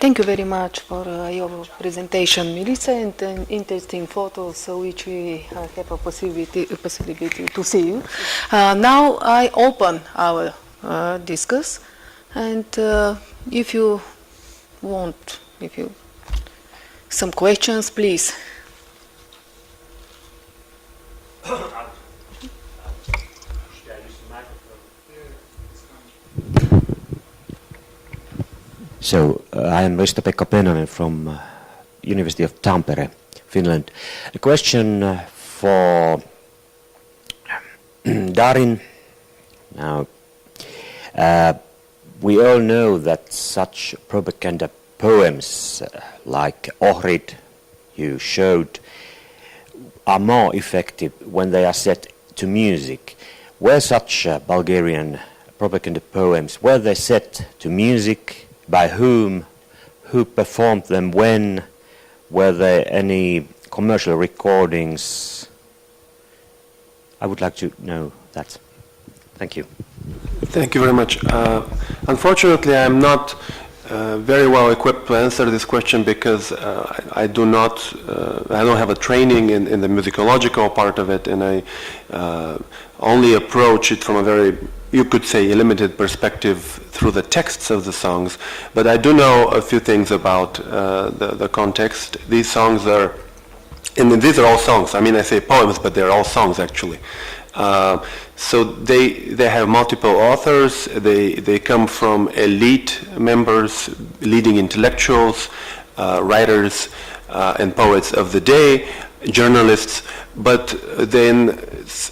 Thank you very much for your presentation, Milica, and interesting photos which we have a possibility to see you. Now I open our discuss, and if you want, some questions, please. So, I am Risto-Pekka Pennanen from University of Tampere, Finland. A question for Darin. Now, we all know that such propaganda poems like Ohrid you showed are more effective when they are set to music. Were such Bulgarian propaganda poems, were they set to music? By whom? Who performed them? When? Were there any commercial recordings? I would like to know that. Thank you. Thank you very much. Unfortunately, I'm not very well equipped to answer this question because I don't have a training in the musicological part of it, and I only approach it from a very, you could say, limited perspective through the texts of the songs. But I do know a few things about the context. These songs are, and these are all songs. I mean, I say poems, but they're all songs actually. So they have multiple authors. They come from elite members, leading intellectuals, writers, and poets of the day, journalists. But then,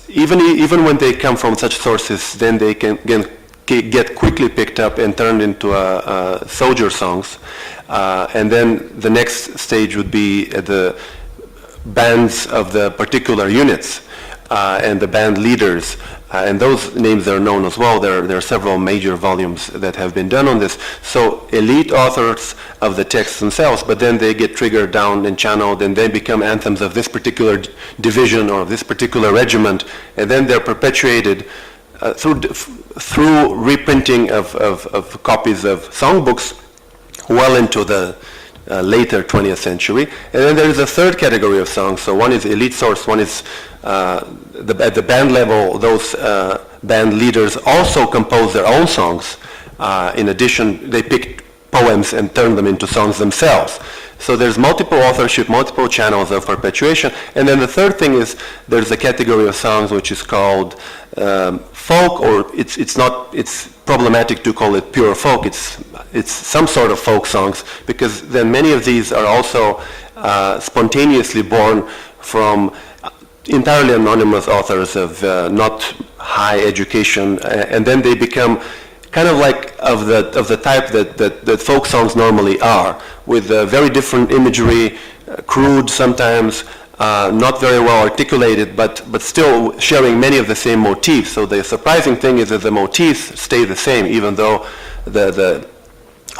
even when they come from such sources, then they can get quickly picked up and turned into soldier songs. And then the next stage would be the bands of the particular units. And the band leaders, and those names are known as well. There are several major volumes that have been done on this. So elite authors of the texts themselves, but then they get triggered down and channeled, and they become anthems of this particular division or this particular regiment, and then they're perpetuated through reprinting of copies of songbooks well into the later 20th century. And then there is a third category of songs. So one is elite source, one is at the band level, those band leaders also compose their own songs. In addition, they pick poems and turn them into songs themselves. So there's multiple authorship, multiple channels of perpetuation. And then the third thing is there's a category of songs which is called folk, or it's problematic to call it pure folk. It's some sort of folk songs, because then many of these are also spontaneously born from entirely anonymous authors of not high education, and then they become kind of like of the type that folk songs normally are, with very different imagery, crude sometimes, not very well articulated, but still sharing many of the same motifs. So the surprising thing is that the motifs stay the same, even though the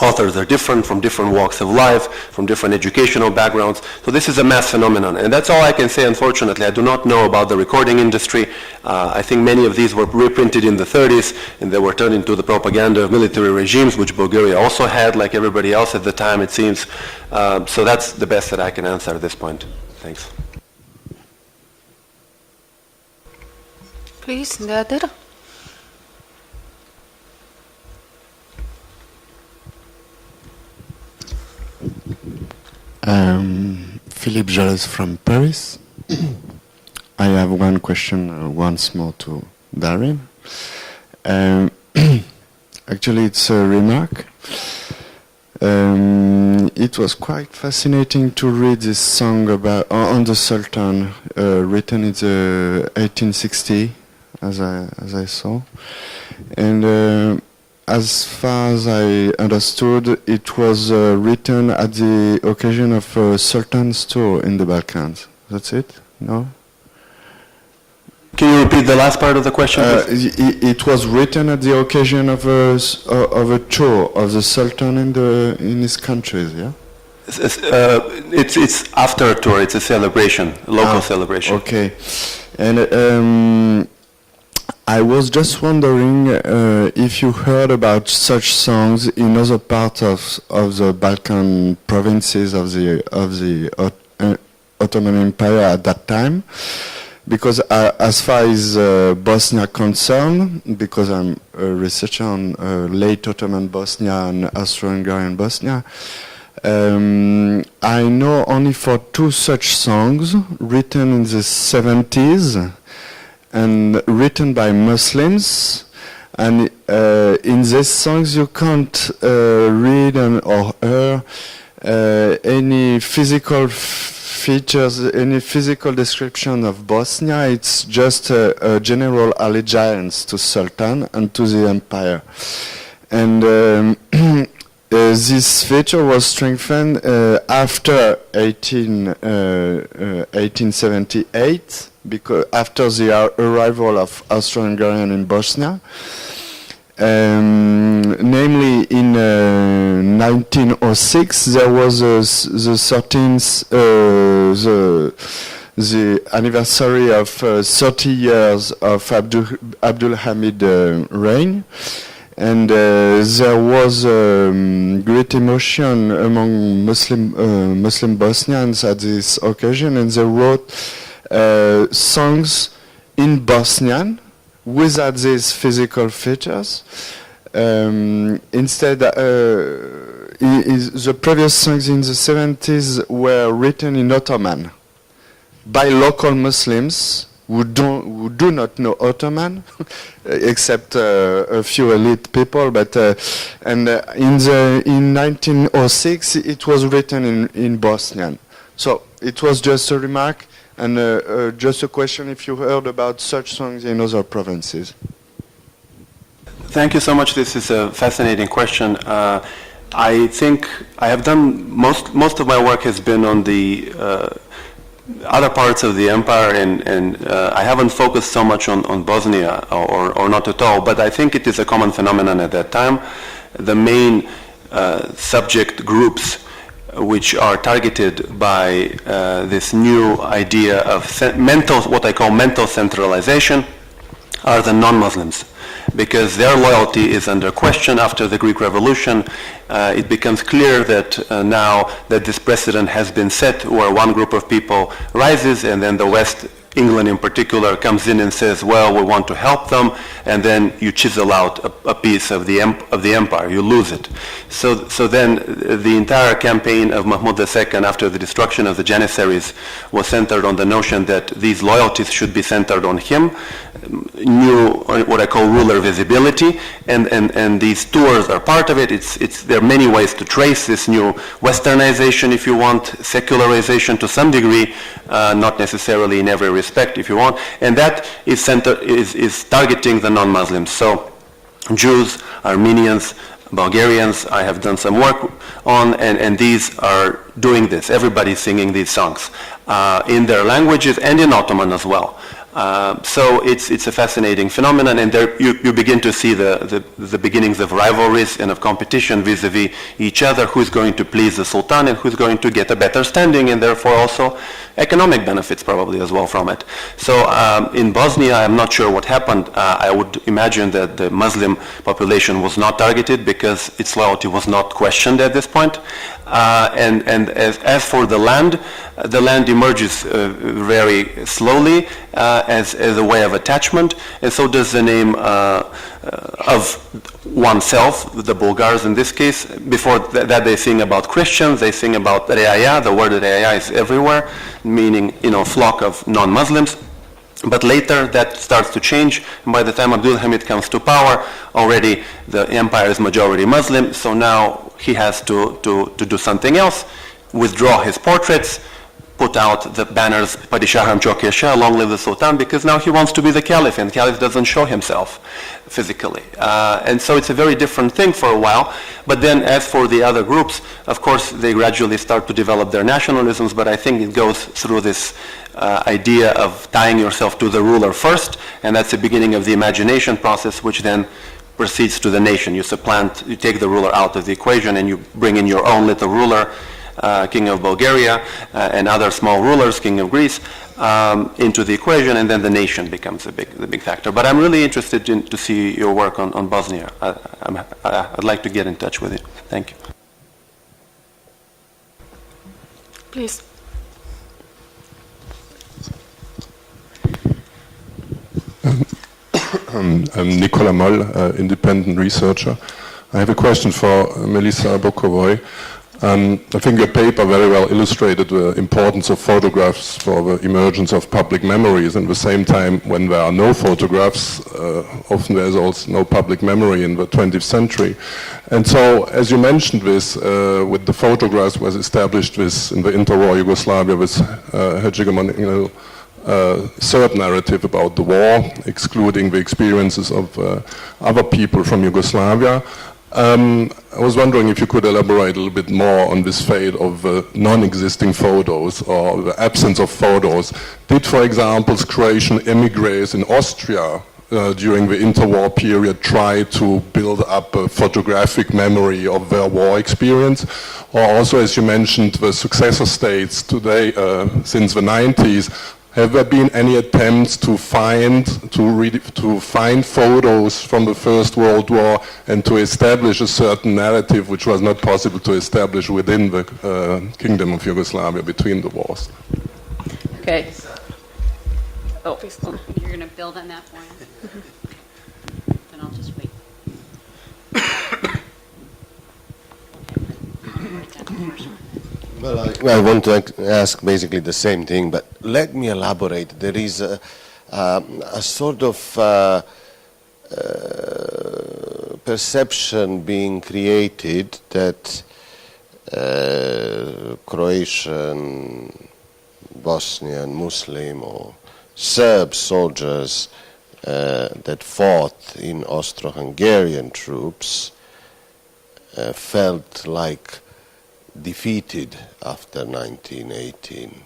authors are different, from different walks of life, from different educational backgrounds. So this is a mass phenomenon, and that's all I can say. Unfortunately, I do not know about the recording industry. I think many of these were reprinted in the 30s, and they were turned into the propaganda of military regimes, which Bulgaria also had, like everybody else at the time, it seems. So that's the best that I can answer at this point. Thanks. Please, the other. Philippe Jales from Paris. I have one question once more to Darin. Actually, it's a remark. It was quite fascinating to read this song about on the Sultan, written in the 1860, as I saw, and as far as I understood, it was written at the occasion of a Sultan's tour in the Balkans. That's it? No? Can you repeat the last part of the question? It was written at the occasion of a tour of the Sultan in his countries, yeah? It's after a tour, it's a celebration, a local celebration. Okay. And I was just wondering if you heard about such songs in other parts of the Balkan provinces of the Ottoman Empire at that time, because as far as Bosnia concerned, because I'm a researcher on late Ottoman Bosnia and Austro-Hungarian Bosnia, I know only for two such songs written in the 70s and written by Muslims, and in these songs you can't read or hear any physical features, any physical description of Bosnia. It's just a general allegiance to Sultan and to the empire. And this feature was strengthened after 1878, because after the arrival of Austro-Hungarian in Bosnia, namely in 1906 there was the anniversary of 30 years of Abdul Hamid reign, and there was great emotion among Muslim Bosnians at this occasion, and they wrote songs in Bosnian without these physical features. Instead, the previous songs in the 70s were written in Ottoman by local Muslims who do not know Ottoman, except a few elite people. But in 1906 it was written in Bosnian. So it was just a remark. And just a question if you heard about such songs in other provinces. Thank you so much. This is a fascinating question. I think I have done most of my work has been on the other parts of the empire, and I haven't focused so much on Bosnia or not at all. But I think it is a common phenomenon at that time. The main subject groups which are targeted by this new idea of what I call mental centralization, are the non-Muslims, because their loyalty is under question after the Greek Revolution. It becomes clear that now that this precedent has been set, where one group of people rises and then the West, England in particular, comes in and says, well, we want to help them, and then you chisel out a piece of the empire, you lose it. So then the entire campaign of Mahmud II after the destruction of the Janissaries was centered on the notion that these loyalties should be centered on him, new what I call ruler visibility, and these tours are part of it. There are many ways to trace this new westernization, if you want, secularization to some degree, not necessarily in every respect, if you want, and that is targeting the non-Muslims. So Jews, Armenians, Bulgarians, I have done some work on, and these are doing this. Everybody's singing these songs in their languages and in Ottoman as well. So it's a fascinating phenomenon, and there you begin to see the beginnings of rivalries and of competition vis-a-vis each other, who's going to please the Sultan and who's going to get a better standing, and therefore also economic benefits probably as well from it. So in Bosnia, I'm not sure what happened. I would imagine that the Muslim population was not targeted because its loyalty was not questioned at this point. And as for the land emerges very slowly as a way of attachment, and so does the name of oneself, the Bulgars in this case. Before that they sing about Christians, they sing about Reaya. The word Reaya is everywhere, meaning, flock of non-Muslims. But later that starts to change, and by the time Abdul Hamid comes to power, already the empire is majority Muslim, so now he has to do something else, withdraw his portraits, put out the banners, Padishaham Chok Yasha, long live the Sultan, because now he wants to be the Caliph, and the Caliph doesn't show himself physically. And so it's a very different thing for a while. But then as for the other groups, of course, they gradually start to develop their nationalisms, but I think it goes through this idea of tying yourself to the ruler first, and that's the beginning of the imagination process, which then proceeds to the nation. You take the ruler out of the equation, and you bring in your own little ruler, King of Bulgaria, and other small rulers, King of Greece, into the equation, and then the nation becomes the big factor. But I'm really interested to see your work on Bosnia. I'd like to get in touch with you. Thank you. Please. I'm Nicola Moll, independent researcher. I have a question for Melissa Bokovoj. I think your paper very well illustrated the importance of photographs for the emergence of public memories. And at the same time, when there are no photographs, often there's also no public memory in the 20th century. And so, as you mentioned this, with the photographs was established this in the interwar Yugoslavia with hegemonical Serb narrative about the war, excluding the experiences of other people from Yugoslavia. I was wondering if you could elaborate a little bit more on this fate of non-existing photos or the absence of photos. Did, for example, Croatian emigres in Austria during the interwar period try to build up a photographic memory of their war experience? Or also, as you mentioned, the successor states today, since the 90s, have there been any attempts to find photos from the First World War and to establish a certain narrative which was not possible to establish within the Kingdom of Yugoslavia between the wars? Okay. Oh, you're going to build on that point? Then I'll just wait. Well, I want to ask basically the same thing, but let me elaborate. There is a sort of perception being created that Croatian, Bosnian, Muslim, or Serb soldiers that fought in Austro-Hungarian troops felt like defeated after 1918,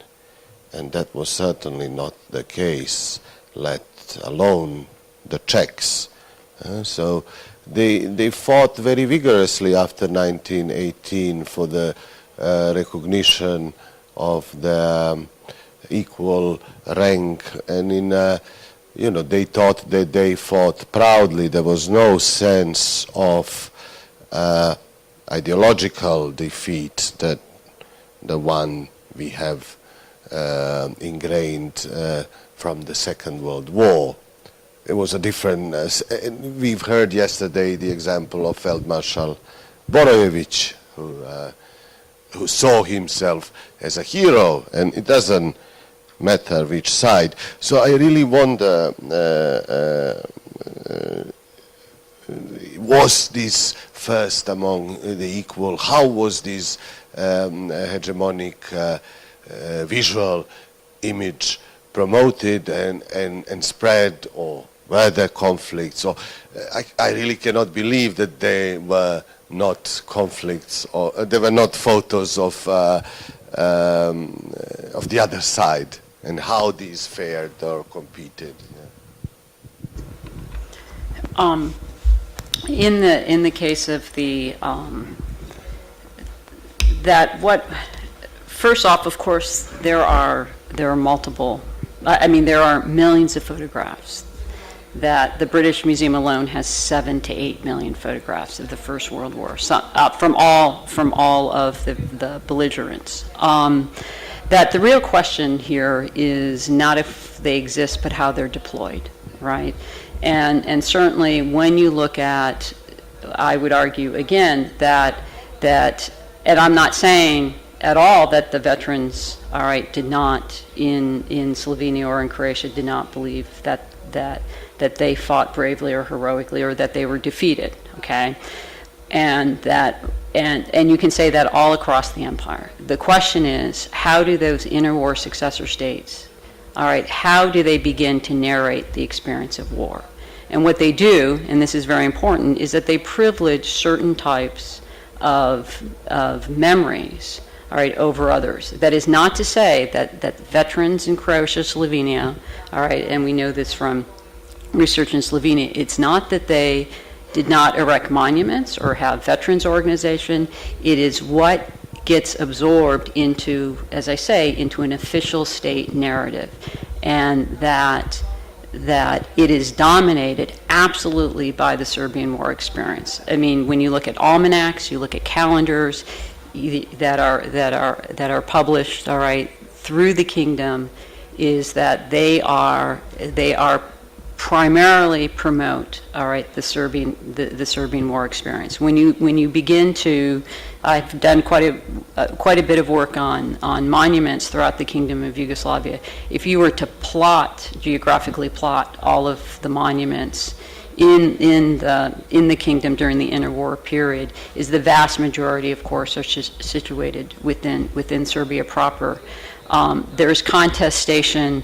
and that was certainly not the case, let alone the Czechs. So they fought very vigorously after 1918 for the recognition of the equal rank, and they thought that they fought proudly. There was no sense of ideological defeat that the one we have ingrained from the Second World War. It was a different, we've heard yesterday the example of Field Marshal Borojević, who saw himself as a hero, and it doesn't matter which side. So I really wonder, was this first among the equal? How was this hegemonic visual image promoted and spread, or were there conflicts? Or I really cannot believe that there were not conflicts, or there were not photos of the other side, and how these fared or competed. Yeah. In the case of the first off, of course, there are multiple. There are millions of photographs. That the British Museum alone has 7 to 8 million photographs of the First World War, from all of the belligerents. That the real question here is not if they exist, but how they're deployed, right? And certainly when you look at, I would argue again that, and I'm not saying at all that the veterans, all right, did not in Slovenia or in Croatia did not believe that they fought bravely or heroically or that they were defeated, okay? And that And you can say that all across the empire. The question is, how do those interwar successor states, all right, how do they begin to narrate the experience of war? And what they do, and this is very important, is that they privilege certain types of memories, all right, over others. That is not to say that veterans in Croatia, Slovenia, all right, and we know this from research in Slovenia, it's not that they did not erect monuments or have veterans organization. It is what gets absorbed into, as I say, into an official state narrative, and that it is dominated absolutely by the Serbian war experience. I mean, when you look at almanacs, you look at calendars that are published, all right, through the kingdom, is that they are primarily promote, all right, the Serbian war experience. When you begin to, I've done quite a bit of work on monuments throughout the Kingdom of Yugoslavia. If you were to geographically plot all of the monuments in the kingdom during the interwar period, is the vast majority, of course, are situated within Serbia proper. There's contestation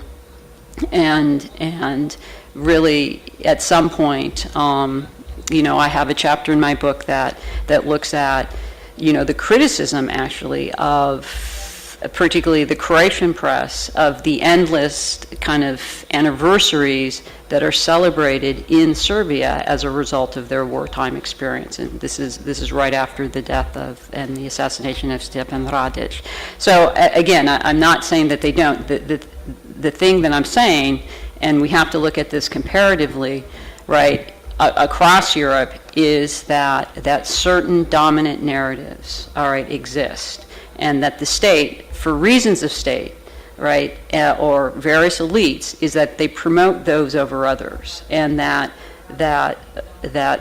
and really, at some point, I have a chapter in my book that looks at, the criticism actually of, particularly the Croatian press, of the endless kind of anniversaries that are celebrated in Serbia as a result of their wartime experience. And this is right after the death and the assassination of Stjepan Radic. So again, I'm not saying that they don't. The thing that I'm saying, and we have to look at this comparatively, right, across Europe, is that certain dominant narratives, all right, exist, and that the state, for reasons of state, right, or various elites, is that they promote those over others, and that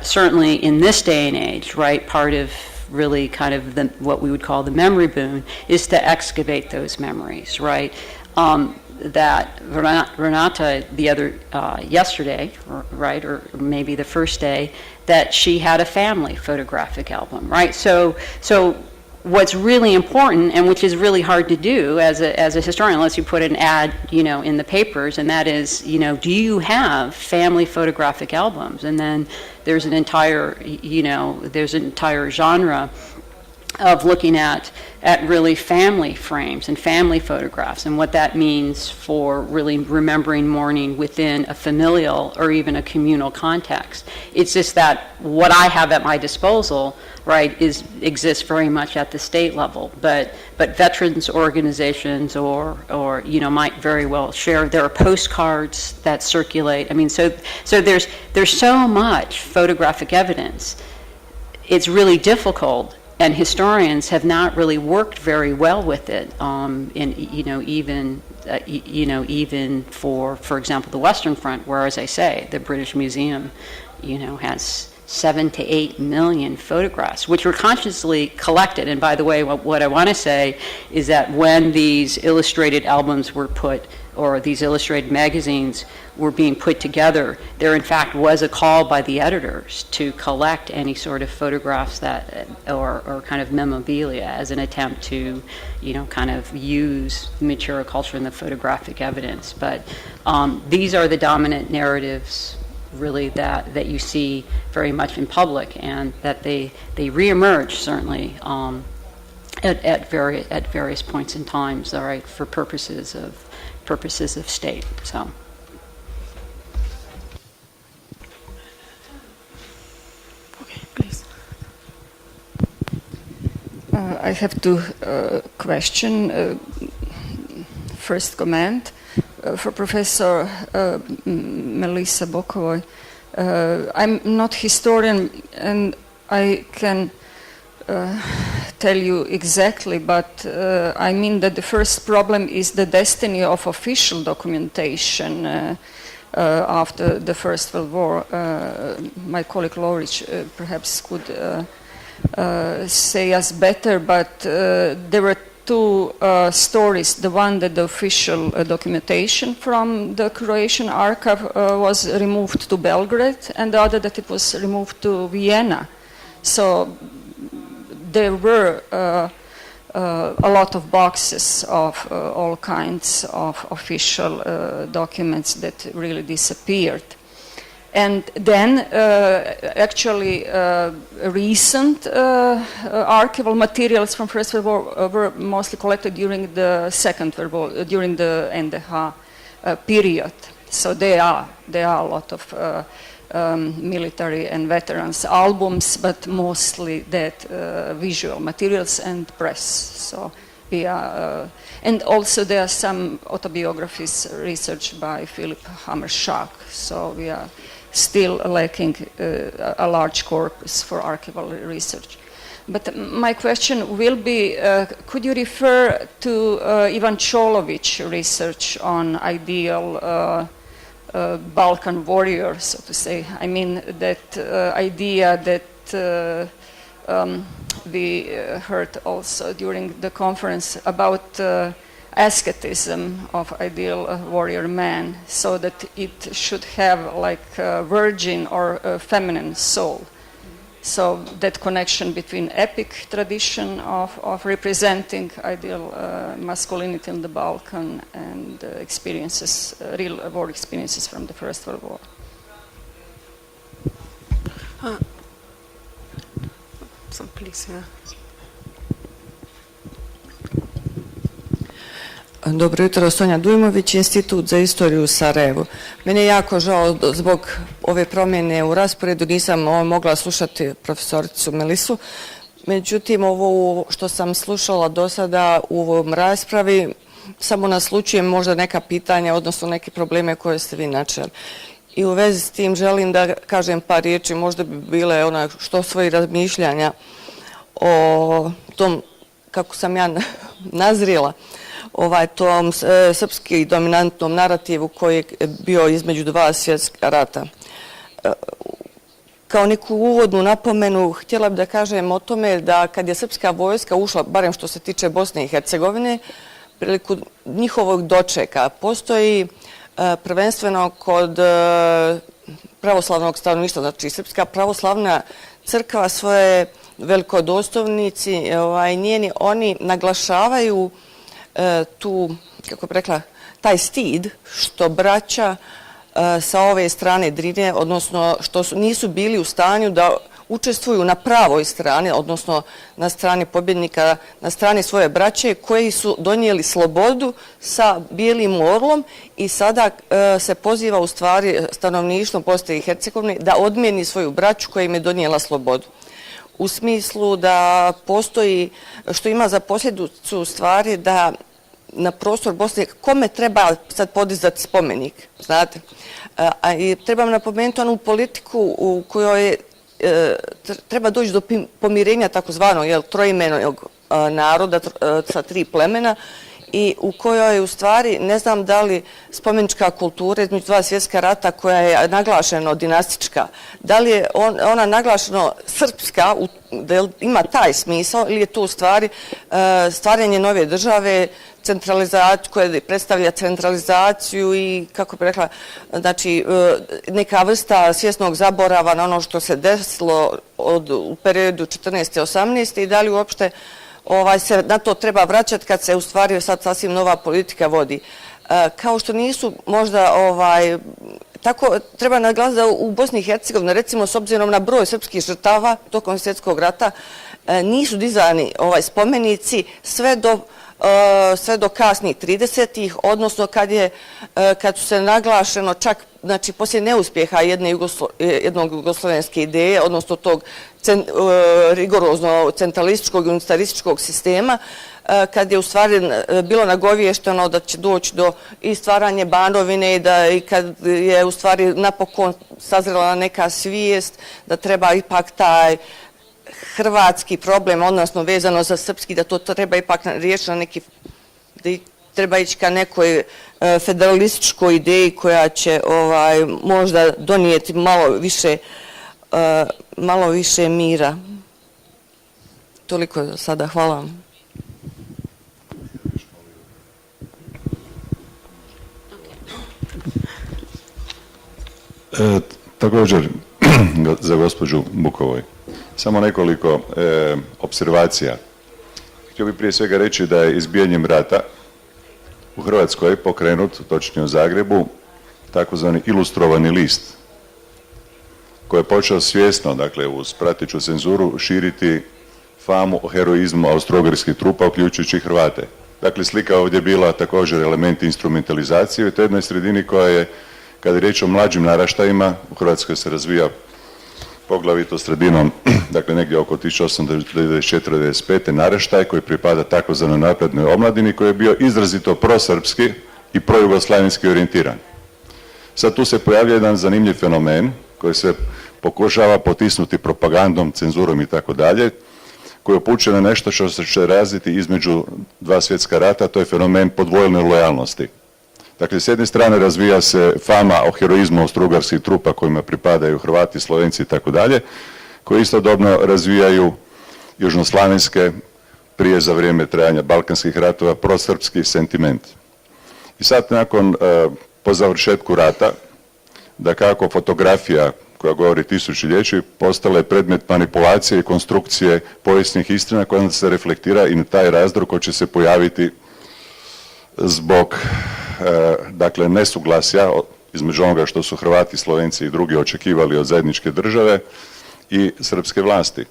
certainly in this day and age, right, part of really kind of what we would call the memory boon is to excavate those memories, right. That Renata yesterday, right, or maybe the first day, that she had a family photographic album, right? So what's really important, and which is really hard to do as a historian, unless you put an ad, in the papers, and that is, do you have family photographic albums? And then there's an entire genre of looking at really family frames and family photographs, and what that means for really remembering mourning within a familial or even a communal context. It's just that what I have at my disposal, right, exists very much at the state level, but veterans organizations or might very well share. There are postcards that circulate. I mean, so there's so much photographic evidence. It's really difficult. And historians have not really worked very well with it, even for example, the Western Front, where, as I say, the British Museum, has 7 to 8 million photographs, which were consciously collected. And by the way, what I want to say is that when these illustrated albums were or these illustrated magazines were being put together, there in fact was a call by the editors to collect any sort of photographs or kind of memorabilia as an attempt to, kind of use material culture and the photographic evidence. But these are the dominant narratives, really, that you see very much in public, and that they reemerge certainly at various points in times, all right, for purposes of state. So. Okay, please. I have two questions. First comment for Professor Melissa Bokovoj. I'm not historian, and I can tell you exactly, but I mean that the first problem is the destiny of official documentation after the First World War. My colleague Lovrić perhaps could say us better, but there were two stories. The one that the official documentation from the Croatian archive was removed to Belgrade, and the other that it was removed to Vienna. So there were a lot of boxes of all kinds of official documents that really disappeared. And then actually recent archival materials from First World War were mostly collected during the Second World War, during the NDH period. So there are a lot of military and veterans albums, but mostly that visual materials and press. So we are, and also there are some autobiographies researched by Philip Hammershack. So we are still lacking a large corpus for archival research. But my question will be, could you refer to Ivan Čolović research on ideal Balkan warrior, so to say? I mean, that idea that we heard also during the conference about asceticism of ideal warrior man, so that it should have like a virgin or a feminine soul. So that connection between epic tradition of representing ideal masculinity in the Balkan and experiences, real war experiences from the First World War. Please, yeah. Dobro jutro, Sonja Dujmović, Institut za istoriju u Sarajevu. Meni je jako žao zbog ove promjene u rasporedu, nisam mogla slušati profesoricu Melisu. Međutim, ovo što sam slušala do sada u ovom raspravi, samo naslučujem možda neka pitanja, odnosno neke probleme koje ste vi načeli. I u vezi s tim želim da kažem par riječi, možda bi bile što svoji razmišljanja o tom, kako sam ja nazrijela, tom srpski dominantnom narativu koji je bio između dva svjetska rata. Kao neku uvodnu napomenu htjela bih da kažem o tome da kad je srpska vojska ušla, barem što se tiče Bosne i Hercegovine, priliku njihovog dočeka postoji prvenstveno kod pravoslavnog stanovništva, znači Srpska pravoslavna crkva svoje velikodostojnici, njeni, oni naglašavaju tu, kako bih rekla, taj stid što braća sa ove strane Drine, odnosno što nisu bili u stanju da učestvuju na pravoj strani, odnosno na strani pobjednika, na strani svoje braće koji su donijeli slobodu sa bijelim orlom i sada se poziva u stvari stanovništvo Bosne i Hercegovine da odmijeni svoju braću koja im je donijela slobodu. U smislu da postoji, što ima za posljedicu stvari da na prostor Bosne, kome treba sad podizati spomenik, znate? I trebam napomenuti onu politiku u kojoj treba doći do pomirenja takozvanog troimenog naroda sa tri plemena i u kojoj je u stvari, ne znam da li spomenička kultura između dva svjetska rata koja je naglašeno dinastička, da li je ona naglašeno srpska, da ima taj smisao ili je to u stvari stvaranje nove države, koja predstavlja centralizaciju i, kako bih rekla, znači neka vrsta svjesnog zaborava na ono što se desilo u periodu 14. 18. i da li uopšte se na to treba vraćati kad se u stvari sad sasvim nova politika vodi. Kao što nisu možda, tako treba naglasiti da u Bosni i Hercegovini, recimo s obzirom na broj srpskih žrtava tokom svjetskog rata, nisu dizani spomenici sve do kasnih 30-ih, odnosno kad su se naglašeno čak, znači poslije neuspjeha jednog jugoslovenske ideje, odnosno tog rigorozno centralističkog i unitarističkog sistema, kad je u stvari bilo nagovješteno da će doći do i stvaranje Banovine i kad je u stvari napokon sazrela neka svijest da treba ipak taj hrvatski problem, odnosno vezano za srpski, da to treba ipak riješiti na neki, da treba ići ka nekoj federalističkoj ideji koja će možda donijeti malo više mira. Toliko sada, hvala vam. Također za gospođu Bokovoj. Samo nekoliko observacija. Htio bih prije svega reći da je izbijanjem rata u Hrvatskoj pokrenut, točnije u Zagrebu, takozvani ilustrovani list, koji je počeo svjesno, dakle uz prateću cenzuru, širiti famu o heroizmu austro-ugarskih trupa, uključujući i Hrvate. Dakle, slika ovdje je bila također element instrumentalizacije u toj jednoj sredini koja je, kada je riječ o mlađim naraštajima, u Hrvatskoj se razvija poglavito sredinom, dakle negdje oko 1894-95. naraštaj koji pripada takozvanoj naprednoj omladini, koji je bio izrazito prosrpski i projugoslavenski orijentiran. Sad tu se pojavlja jedan zanimljiv fenomen koji se pokušava potisnuti propagandom, cenzurom i tako dalje, koji upućuje na nešto što se će razviti između dva svjetska rata, to je fenomen podvojene lojalnosti. Dakle, s jedne strane razvija se fama o heroizmu austro-ugarskih trupa kojima pripadaju Hrvati, Slovenci i tako dalje, koji istodobno razvijaju južnoslavenske, prije za vrijeme trajanja balkanskih ratova, prosrpski sentiment. I sad nakon, po završetku rata, da kako fotografija koja govori tisućljeću postala je predmet manipulacije i konstrukcije povijesnih istina koja se reflektira i na taj razdor koji će se pojaviti zbog dakle nesuglasja između onoga što su Hrvati, Slovenci i drugi očekivali od zajedničke države i srpske vlasti.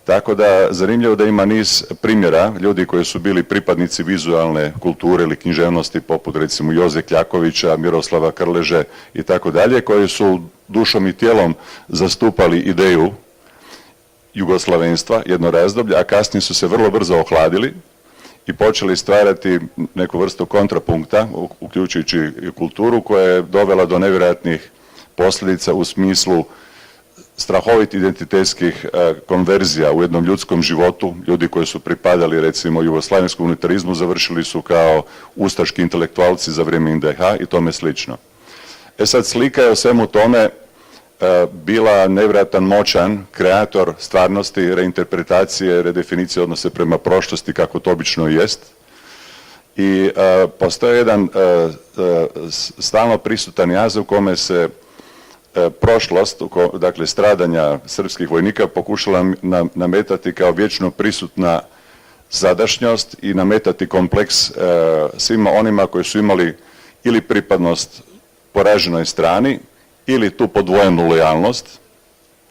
Tako da zanimljivo da ima niz primjera ljudi koji su bili pripadnici vizualne kulture ili književnosti poput recimo Joze Kljakovića, Miroslava Krleže i tako dalje, koji su dušom i tijelom zastupali ideju jugoslavenstva jedno razdoblje, a kasnije su se vrlo brzo ohladili i počeli stvarati neku vrstu kontrapunkta, uključujući i kulturu, koja je dovela do nevjerojatnih posljedica u smislu strahovitih identitetskih konverzija u jednom ljudskom životu. Ljudi koji su pripadali recimo jugoslavenskom unitarizmu završili su kao ustaški intelektualci za vrijeme NDH i tome slično. E sad, slika je o svemu tome bila nevjerojatan moćan kreator stvarnosti, reinterpretacije, redefinicije odnose prema prošlosti kako to obično jest. I postoje jedan stalno prisutan jaz u kome se prošlost, dakle stradanja srpskih vojnika pokušala nametati kao vječno prisutna sadašnjost i nametati kompleks svima onima koji su imali ili pripadnost poraženoj strani ili tu podvojenu lojalnost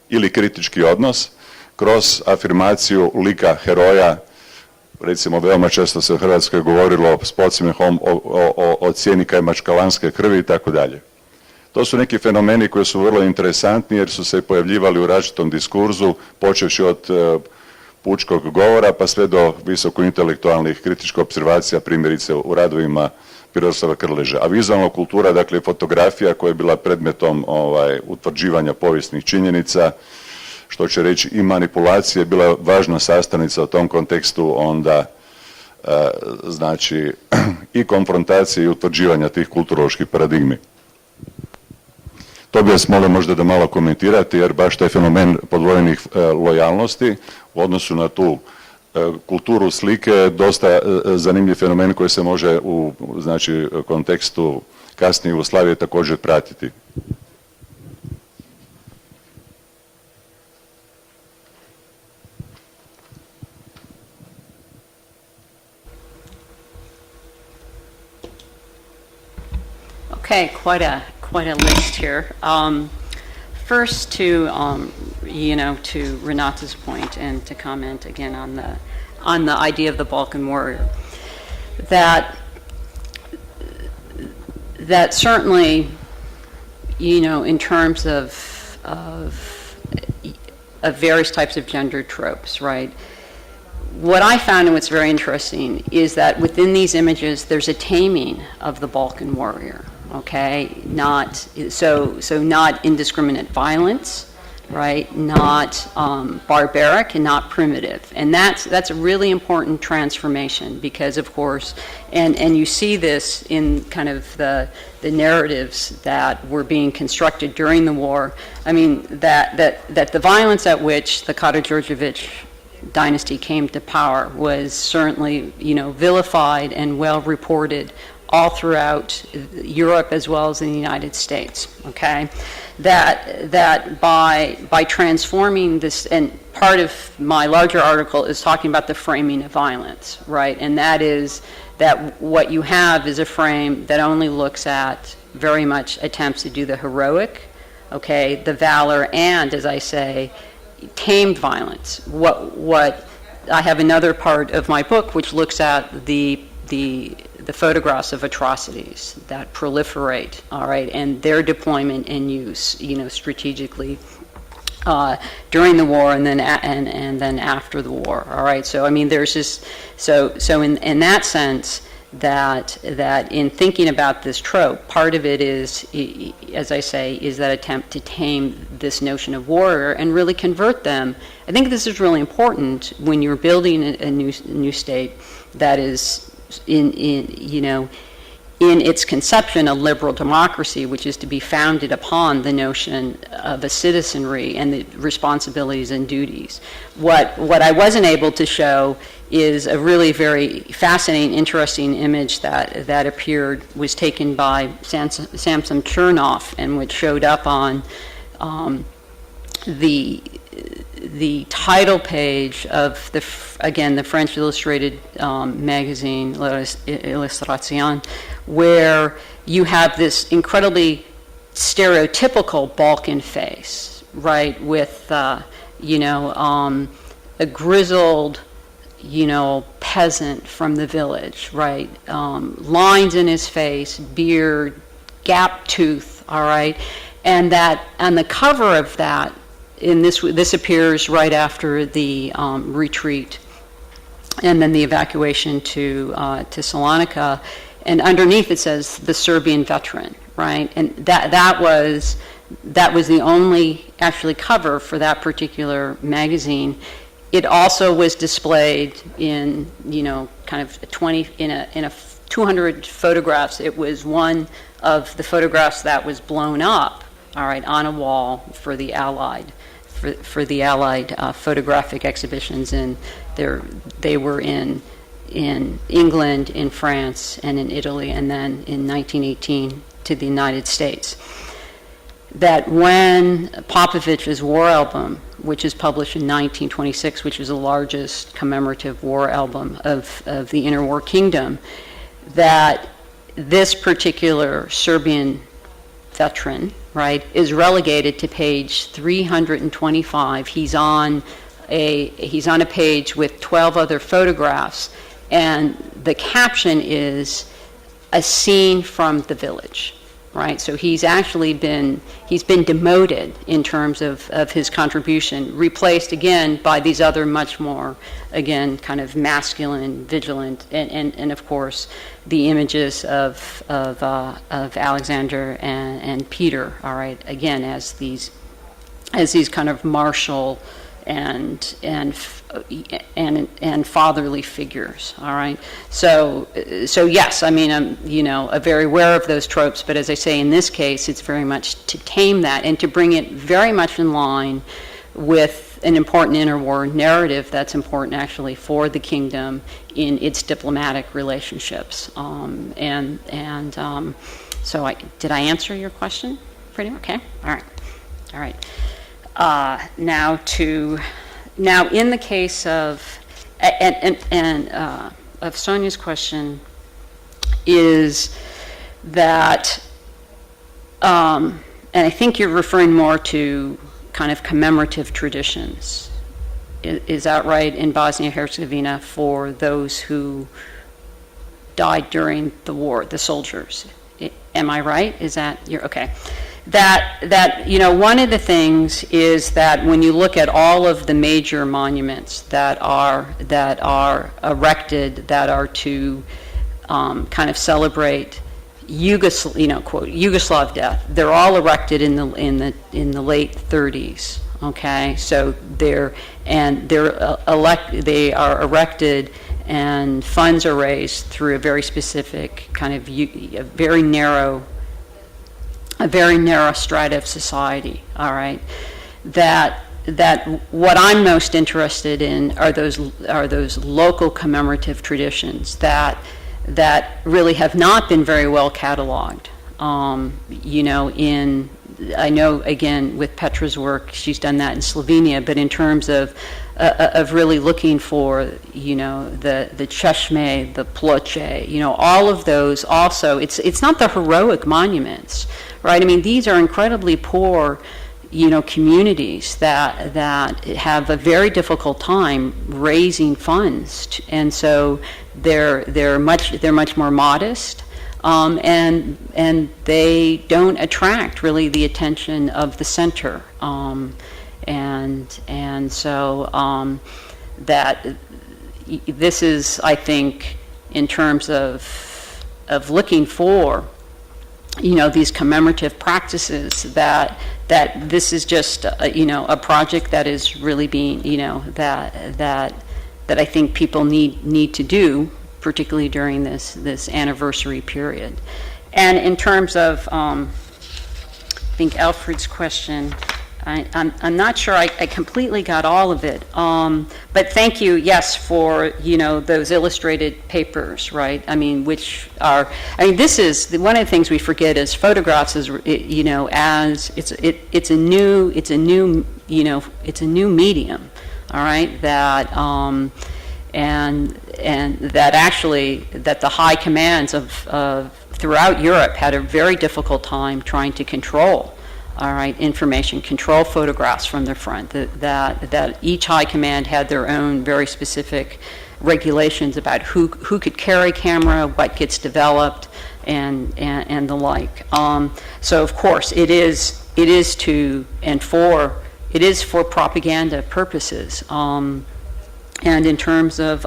ili kritički odnos kroz afirmaciju lika heroja. Recimo, veoma često se u Hrvatskoj govorilo s podsmjehom o cijeni kajmačkalanske krvi i tako dalje. To su neki fenomeni koji su vrlo interesantni jer su se pojavljivali u različitom diskurzu, počevši od pučkog govora pa sve do visoko intelektualnih kritičkih observacija, primjerice u radovima Miroslava Krleže. A vizualna kultura, dakle fotografija koja je bila predmetom utvrđivanja povijesnih činjenica, što će reći i manipulacije, bila važna sastavnica u tom kontekstu onda znači i konfrontacije i utvrđivanja tih kulturoloških paradigmi. To bi vas molio možda da malo komentirate, jer baš taj fenomen podvojenih lojalnosti u odnosu na tu kulturu slike je dosta zanimljiv fenomen koji se može u znači, kontekstu kasnije Jugoslavije također pratiti. Okay, quite a list here. First, to to Renata's point, and to comment again on the idea of the Balkan warrior, that certainly, in terms of various types of gender tropes, right? What I found and what's very interesting is that within these images, there's a taming of the Balkan warrior. Okay, not indiscriminate violence, right? Not barbaric and not primitive, and that's a really important transformation because, of course, and you see this in kind of the narratives that were being constructed during the war. I mean that the violence at which the Karađorđević dynasty came to power was certainly vilified and well reported all throughout Europe as well as in the United States, okay? That by transforming this, and part of my larger article is talking about the framing of violence, right? And that is that what you have is a frame that only looks at, very much attempts to do the heroic, okay, the valor, and, as I say, tamed violence. What I have another part of my book which looks at the photographs of atrocities that proliferate, all right, and their deployment and use, strategically during the war and then after the war, all right. So I mean, there's just so in that sense that in thinking about this trope, part of it is, as I say, is that attempt to tame this notion of warrior and really convert them. I think this is really important when you're building a new state that is in its conception a liberal democracy, which is to be founded upon the notion of a citizenry and the responsibilities and duties. What I wasn't able to show is a really very fascinating, interesting image that appeared, was taken by Samson Chernoff, and which showed up on the title page of the French illustrated magazine Illustration, where you have this incredibly stereotypical Balkan face, right, with a grizzled peasant from the village, right, lines in his face, beard, gap tooth, all right, and that on the cover of that, this appears right after the retreat and then the evacuation to Salonika, and underneath it says the Serbian veteran, right? And that was the only actually cover for that particular magazine. It also was displayed in kind of 200 photographs. It was one of the photographs that was blown up, all right, on a wall for the Allied photographic exhibitions, and they were in England, in France, and in Italy, and then in 1918 to the United States. That when Popovich's war album, which is published in 1926, which is the largest commemorative war album of the interwar kingdom, that this particular Serbian veteran, right, is relegated to page 325. He's on a page with 12 other photographs, and the caption is "A scene from the village." Right, so he's been demoted in terms of his contribution, replaced again by these other much more, again, kind of masculine, vigilant, and of course the images of Alexander and Peter. All right, again as these kind of martial and fatherly figures. All right. So yes, I mean, I'm very aware of those tropes, but as I say, in this case, it's very much to tame that and to bring it very much in line with an important interwar narrative that's important actually for the kingdom in its diplomatic relationships. So did I answer your question? Pretty okay. All right. Now, in the case of Sonia's question, is that, and I think you're referring more to kind of commemorative traditions. Is that right, in Bosnia-Herzegovina for those who died during the war, the soldiers? Am I right? Is that okay? That one of the things is that when you look at all of the major monuments that are erected, that are to kind of celebrate quote Yugoslav death, they're all erected in the late 30s. Okay, so they are erected, and funds are raised through a very specific kind of a very narrow strata of society. All right, that what I'm most interested in are those local commemorative traditions that that really have not been very well cataloged. You know, I know, again, with Petra's work, she's done that in Slovenia, but in terms of really looking for, you know, the Cheshme, the Ploče, you know, all of those also, it's not the heroic monuments, right? I mean, these are incredibly poor, you know, communities that have a very difficult time raising funds, and so they're much more modest. And they don't attract really the attention of the center, and so that this is, I think, in terms of looking for, you know, these commemorative practices, that this is just you know, a project that is really being, you know, that I think people need to do, particularly during this anniversary period. And in terms of, I think Alfred's question, I'm not sure I completely got all of it, but thank you, yes, for, you know, those illustrated papers, right? I mean, which are, I mean, this is, one of the things we forget is photographs is, you know, as, it's a new, you know, it's a new medium, all right, that, and that actually, that the high commands of throughout Europe had a very difficult time trying to control, all right, information, control photographs from the front, that each high command had their own very specific regulations about who could carry camera, what gets developed, and the like. So of course it is for propaganda purposes. And in terms of,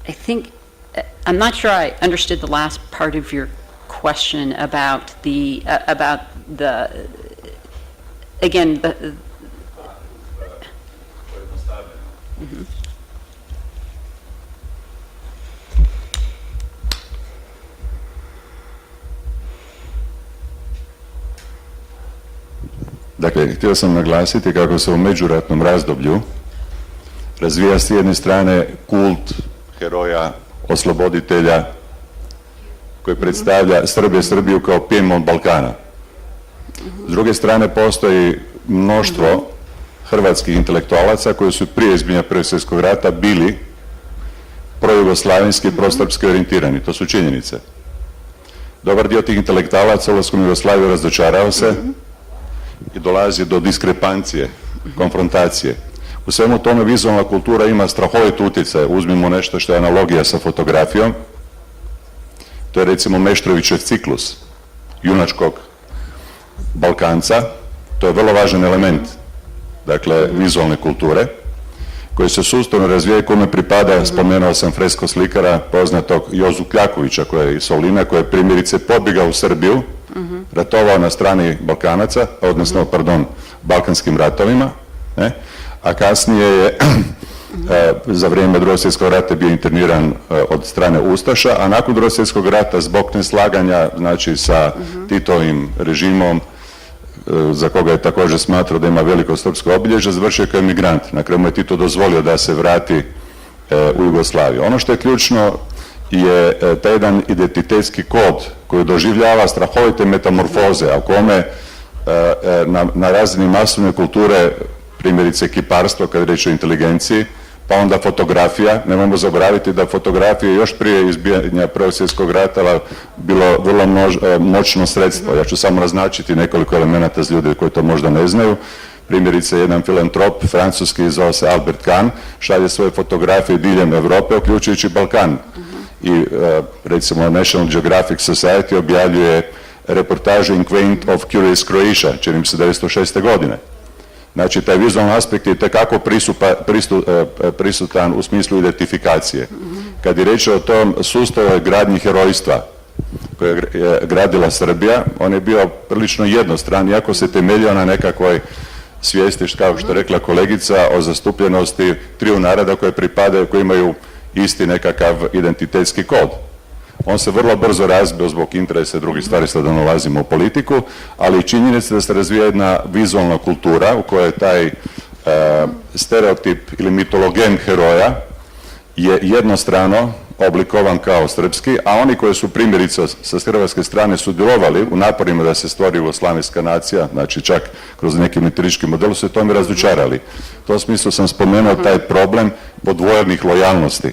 I think, I'm not sure I understood the last part of your question about the again, the mm-hmm. Dakle, htio sam naglasiti kako se u međuratnom razdoblju razvija s jedne strane kult heroja, osloboditelja koji predstavlja Srbiju kao Piemont Balkana. S druge strane postoji mnoštvo hrvatskih intelektualaca koji su prije izbijanja Prvog svjetskog rata bili projugoslavenski i prosrpski orijentirani. To su činjenice. Dobar dio tih intelektualaca ulaskom u Jugoslaviju razočarao se i dolazi do diskrepancije, konfrontacije. U svemu tome vizualna kultura ima strahovit utjecaj. Uzmimo nešto što je analogija sa fotografijom. To je recimo Meštrovićev ciklus junačkog Balkanca. To je vrlo važan element, dakle, vizualne kulture, koji se sustavno razvijaju, kome pripada, spomenuo sam fresko slikara poznatog Jozu Kljakovića, koji je iz Solina, koji je primjerice pobjegao u Srbiju, ratovao na strani Balkanaca, odnosno, Balkanskim ratovima, ne? A kasnije je za vrijeme Drugog svjetskog rata bio interniran od strane Ustaša, a nakon Drugog svjetskog rata zbog neslaganja, znači, sa Titovim režimom, za koga je također smatrao da ima veliko srpsko obilježje, završio kao emigrant. Na kraju mu je Tito dozvolio da se vrati u Jugoslaviju. Ono što je ključno je taj jedan identitetski kod koji doživljava strahovite metamorfoze, a u kome na razini masovne kulture, primjerice kiparstvo, kad je riječ o inteligenciji, pa onda fotografija. Nemojmo zaboraviti da fotografija još prije izbijanja Prvog svjetskog rata bilo vrlo moćno sredstvo. Ja ću samo naznačiti nekoliko elemenata za ljude koji to možda ne znaju. Primjerice, jedan filantrop francuski, zvao se Albert Kahn, šalje svoje fotografije diljem Europe, uključujući Balkan. I recimo National Geographic Society objavljuje reportažu In Quaint of Curious Croatia, čini mi se 1906. godine. Znači, taj vizualni aspekt je itekako prisutan u smislu identifikacije. Kad je riječ o tom sustavu gradnji herojstva koje je gradila Srbija, on je bio prilično jednostran, iako se temeljio na nekakvoj svijesti, kao što je rekla kolegica, o zastupljenosti triju naroda koje pripadaju, koji imaju isti nekakav identitetski kod. On se vrlo brzo razbio zbog interesa i drugih stvari, sad da ne ulazimo u politiku, ali i činjenica da se razvija jedna vizualna kultura u kojoj taj stereotip ili mitologen heroja je jednostrano oblikovan kao srpski, a oni koji su primjerice sa hrvatske strane sudjelovali u naporima da se stvori jugoslavenska nacija, znači čak kroz neki metodički model, su se tome razočarali. U tom smislu sam spomenuo taj problem podvojenih lojalnosti,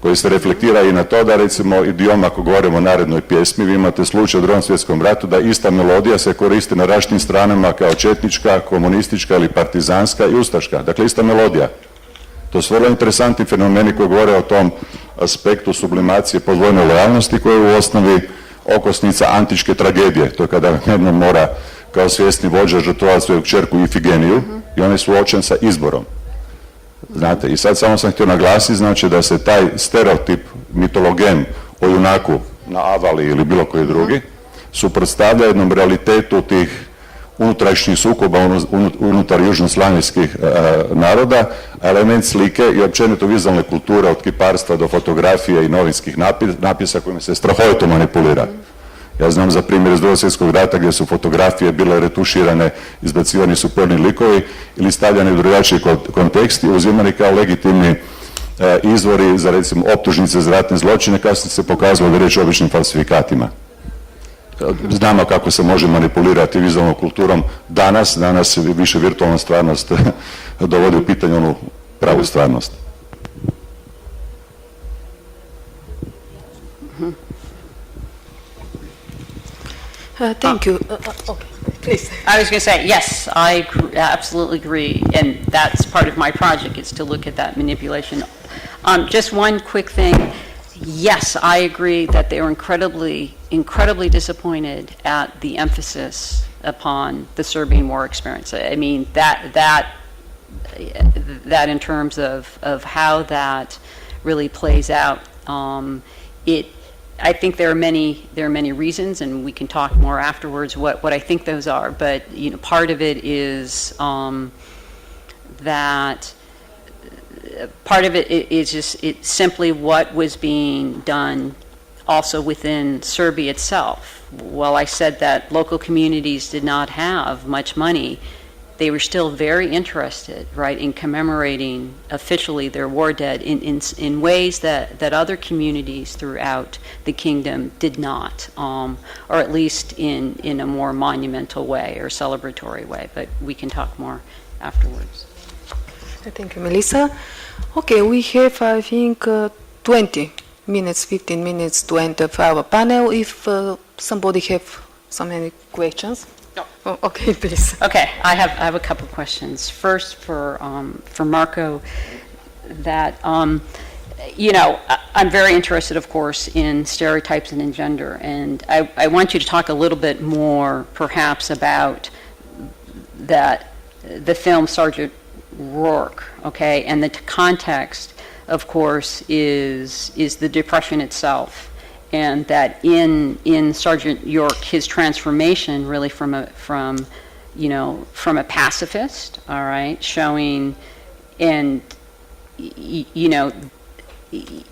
koji se reflektira i na to da, recimo, idiom, ako govorimo o narednoj pjesmi, vi imate slučaj u Drugom svjetskom ratu da ista melodija se koristi na različitim stranama kao četnička, komunistička ili partizanska i ustaška. Dakle, ista melodija. To su vrlo interesantni fenomeni koji govore o tom aspektu sublimacije podvojne lojalnosti koja je u osnovi okosnica antičke tragedije. To je kada jednom mora kao svjesni vođa žrtvovati svoju kćerku Ifigeniju i on je suočen sa izborom. Znate, i sad samo sam htio naglasiti, znači, da se taj stereotip, mitologen o junaku na Avali ili bilo koji drugi suprotstavlja jednom realitetu tih unutrašnjih sukoba unutar južnoslavenskih naroda, element slike i općenito vizualne kulture od kiparstva do fotografije i novinskih napisa kojima se strahovito manipulira. Ja znam za primjer iz Drugog svjetskog rata gdje su fotografije bile retuširane, izbacivani su porni likovi ili stavljani u drugačiji kontekst i uzimani kao legitimni izvori za, recimo, optužnice za ratne zločine, kasnije se pokazalo da je riječ o običnim falsifikatima. Znamo kako se može manipulirati vizualnom kulturom danas više virtualna stvarnost dovodi u pitanje onu pravu stvarnost. Thank you. Okay, please. I was going to say, yes, I absolutely agree, and that's part of my project, is to look at that manipulation. Just one quick thing. Yes, I agree that they were incredibly disappointed at the emphasis upon the Serbian war experience. I mean, that in terms of how that really plays out, I think there are many reasons, and we can talk more afterwards what I think those are. But part of it is that. Part of it is just simply what was being done also within Serbia itself. While I said that local communities did not have much money, they were still very interested, right, in commemorating officially their war dead in ways that other communities throughout the kingdom did not, or at least in a more monumental way or celebratory way. But we can talk more afterwards. Thank you, Melissa. Okay, we have, I think, 15 minutes to end of our panel. If somebody have any questions. No. Oh, okay, please. Okay, I have a couple questions. First, for Marko, that I'm very interested, of course, in stereotypes and in gender, and I want you to talk a little bit more, perhaps, about the film Sergeant Rourke, okay, and the context, of course, is the Depression itself, and that in Sergeant York, his transformation really from a pacifist, all right, showing, and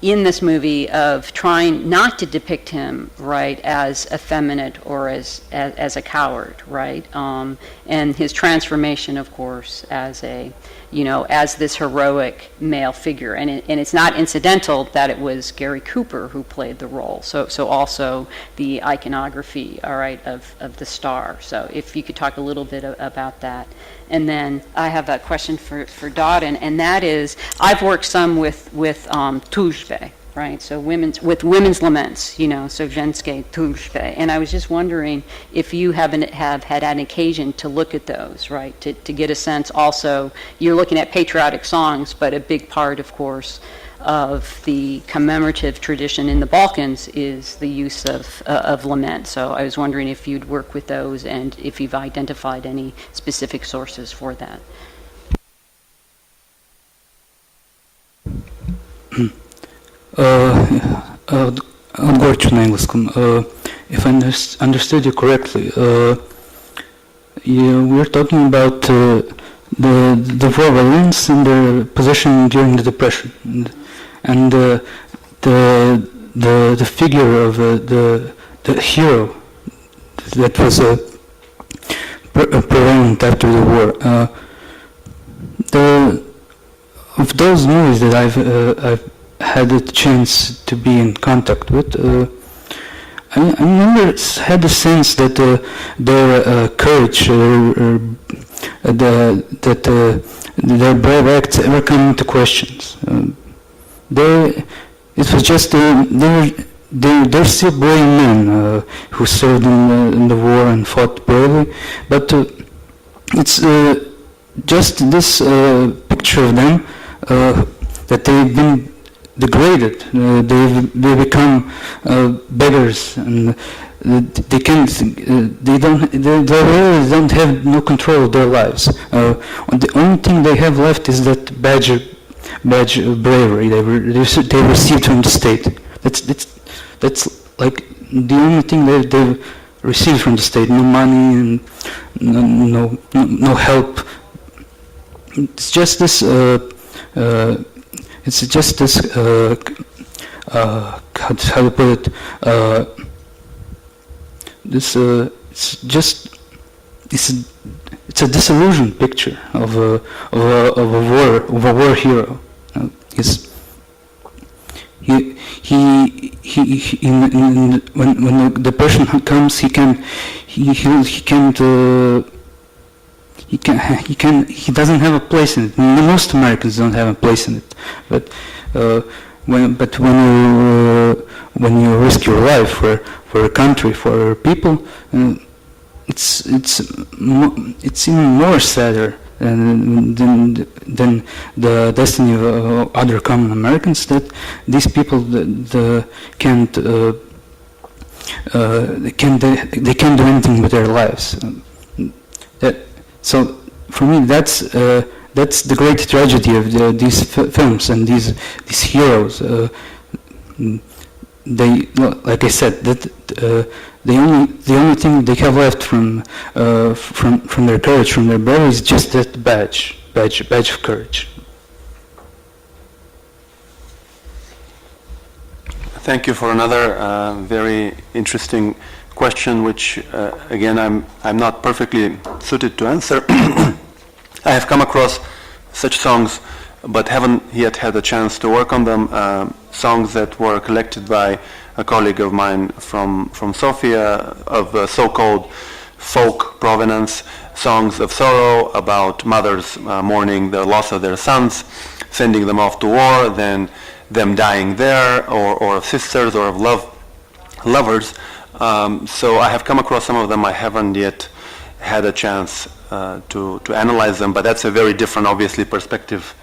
in this movie of trying not to depict him, right, as effeminate or as a coward, right, and his transformation, of course, as this heroic male figure, and it's not incidental that it was Gary Cooper who played the role. So also the iconography, all right, of the star. So if you could talk a little bit about that. And then I have a question for Darin, and that is, I've worked some with tužbe, right? So women's laments, so ženske tužbe. And I was just wondering if you have had an occasion to look at those, right? To get a sense. Also, you're looking at patriotic songs, but a big part, of course, of the commemorative tradition in the Balkans is the use of lament. So I was wondering if you'd work with those and if you've identified any specific sources for that. Odgovorit ću na engleskom. If I understood you correctly, we're talking about the war violence and their position during the Depression, and the figure of the hero that was prevalent after the war. of those movies that I've had a chance to be in contact with, I never had the sense that their courage or that their brave acts ever come into questions. It was just they're still brave men who served in the war and fought bravely, but it's just this picture of them that they've been degraded. They become beggars, and they can't. They really don't have no control of their lives. The only thing they have left is that badge of bravery they received from the state. That's like the only thing they've received from the state. No money and no help. It's just this. It's just this. How to put it? It's a disillusioned picture of a war hero. When the person who comes, he doesn't have a place in it. Most Americans don't have a place in it. But when you risk your life for a country, for people, it's even more sadder than the destiny of other common Americans, that these people can't do anything with their lives. So for me, that's the great tragedy of these films and these heroes. They, like I said, that the only thing they have left from their courage, from their bravery, is just that badge of courage. Thank you for another very interesting question, which again I'm not perfectly suited to answer. I have come across such songs, but haven't yet had a chance to work on them. Songs that were collected by a colleague of mine from Sofia, of so-called folk provenance, songs of sorrow about mothers mourning the loss of their sons, sending them off to war, then them dying there, or of sisters, or of lovers. So I have come across some of them. I haven't yet had a chance to analyze them, but that's a very different, obviously, perspective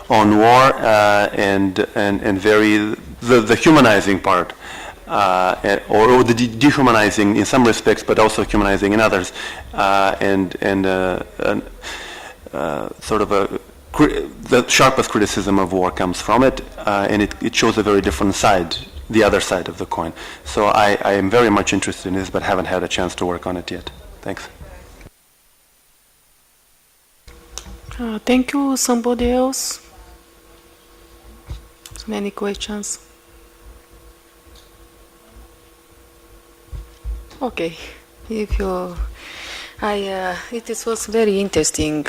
on war and very the humanizing part, or the dehumanizing in some respects, but also humanizing in others, and sort of the sharpest criticism of war comes from it, and it shows a very different side, the other side of the coin. So I am very much interested in this, but haven't had a chance to work on it yet. Thanks. Thank you. Somebody else? Any questions? Okay. It was very interesting.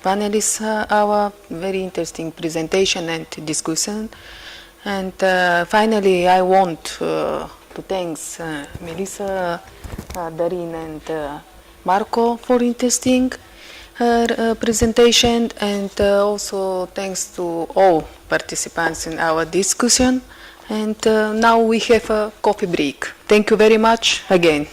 Panelists, our very interesting presentation and discussion. And finally, I want to thank Melissa, Darin, and Marko for interesting presentation, and also thanks to all participants in our discussion. And now we have a coffee break. Thank you very much again.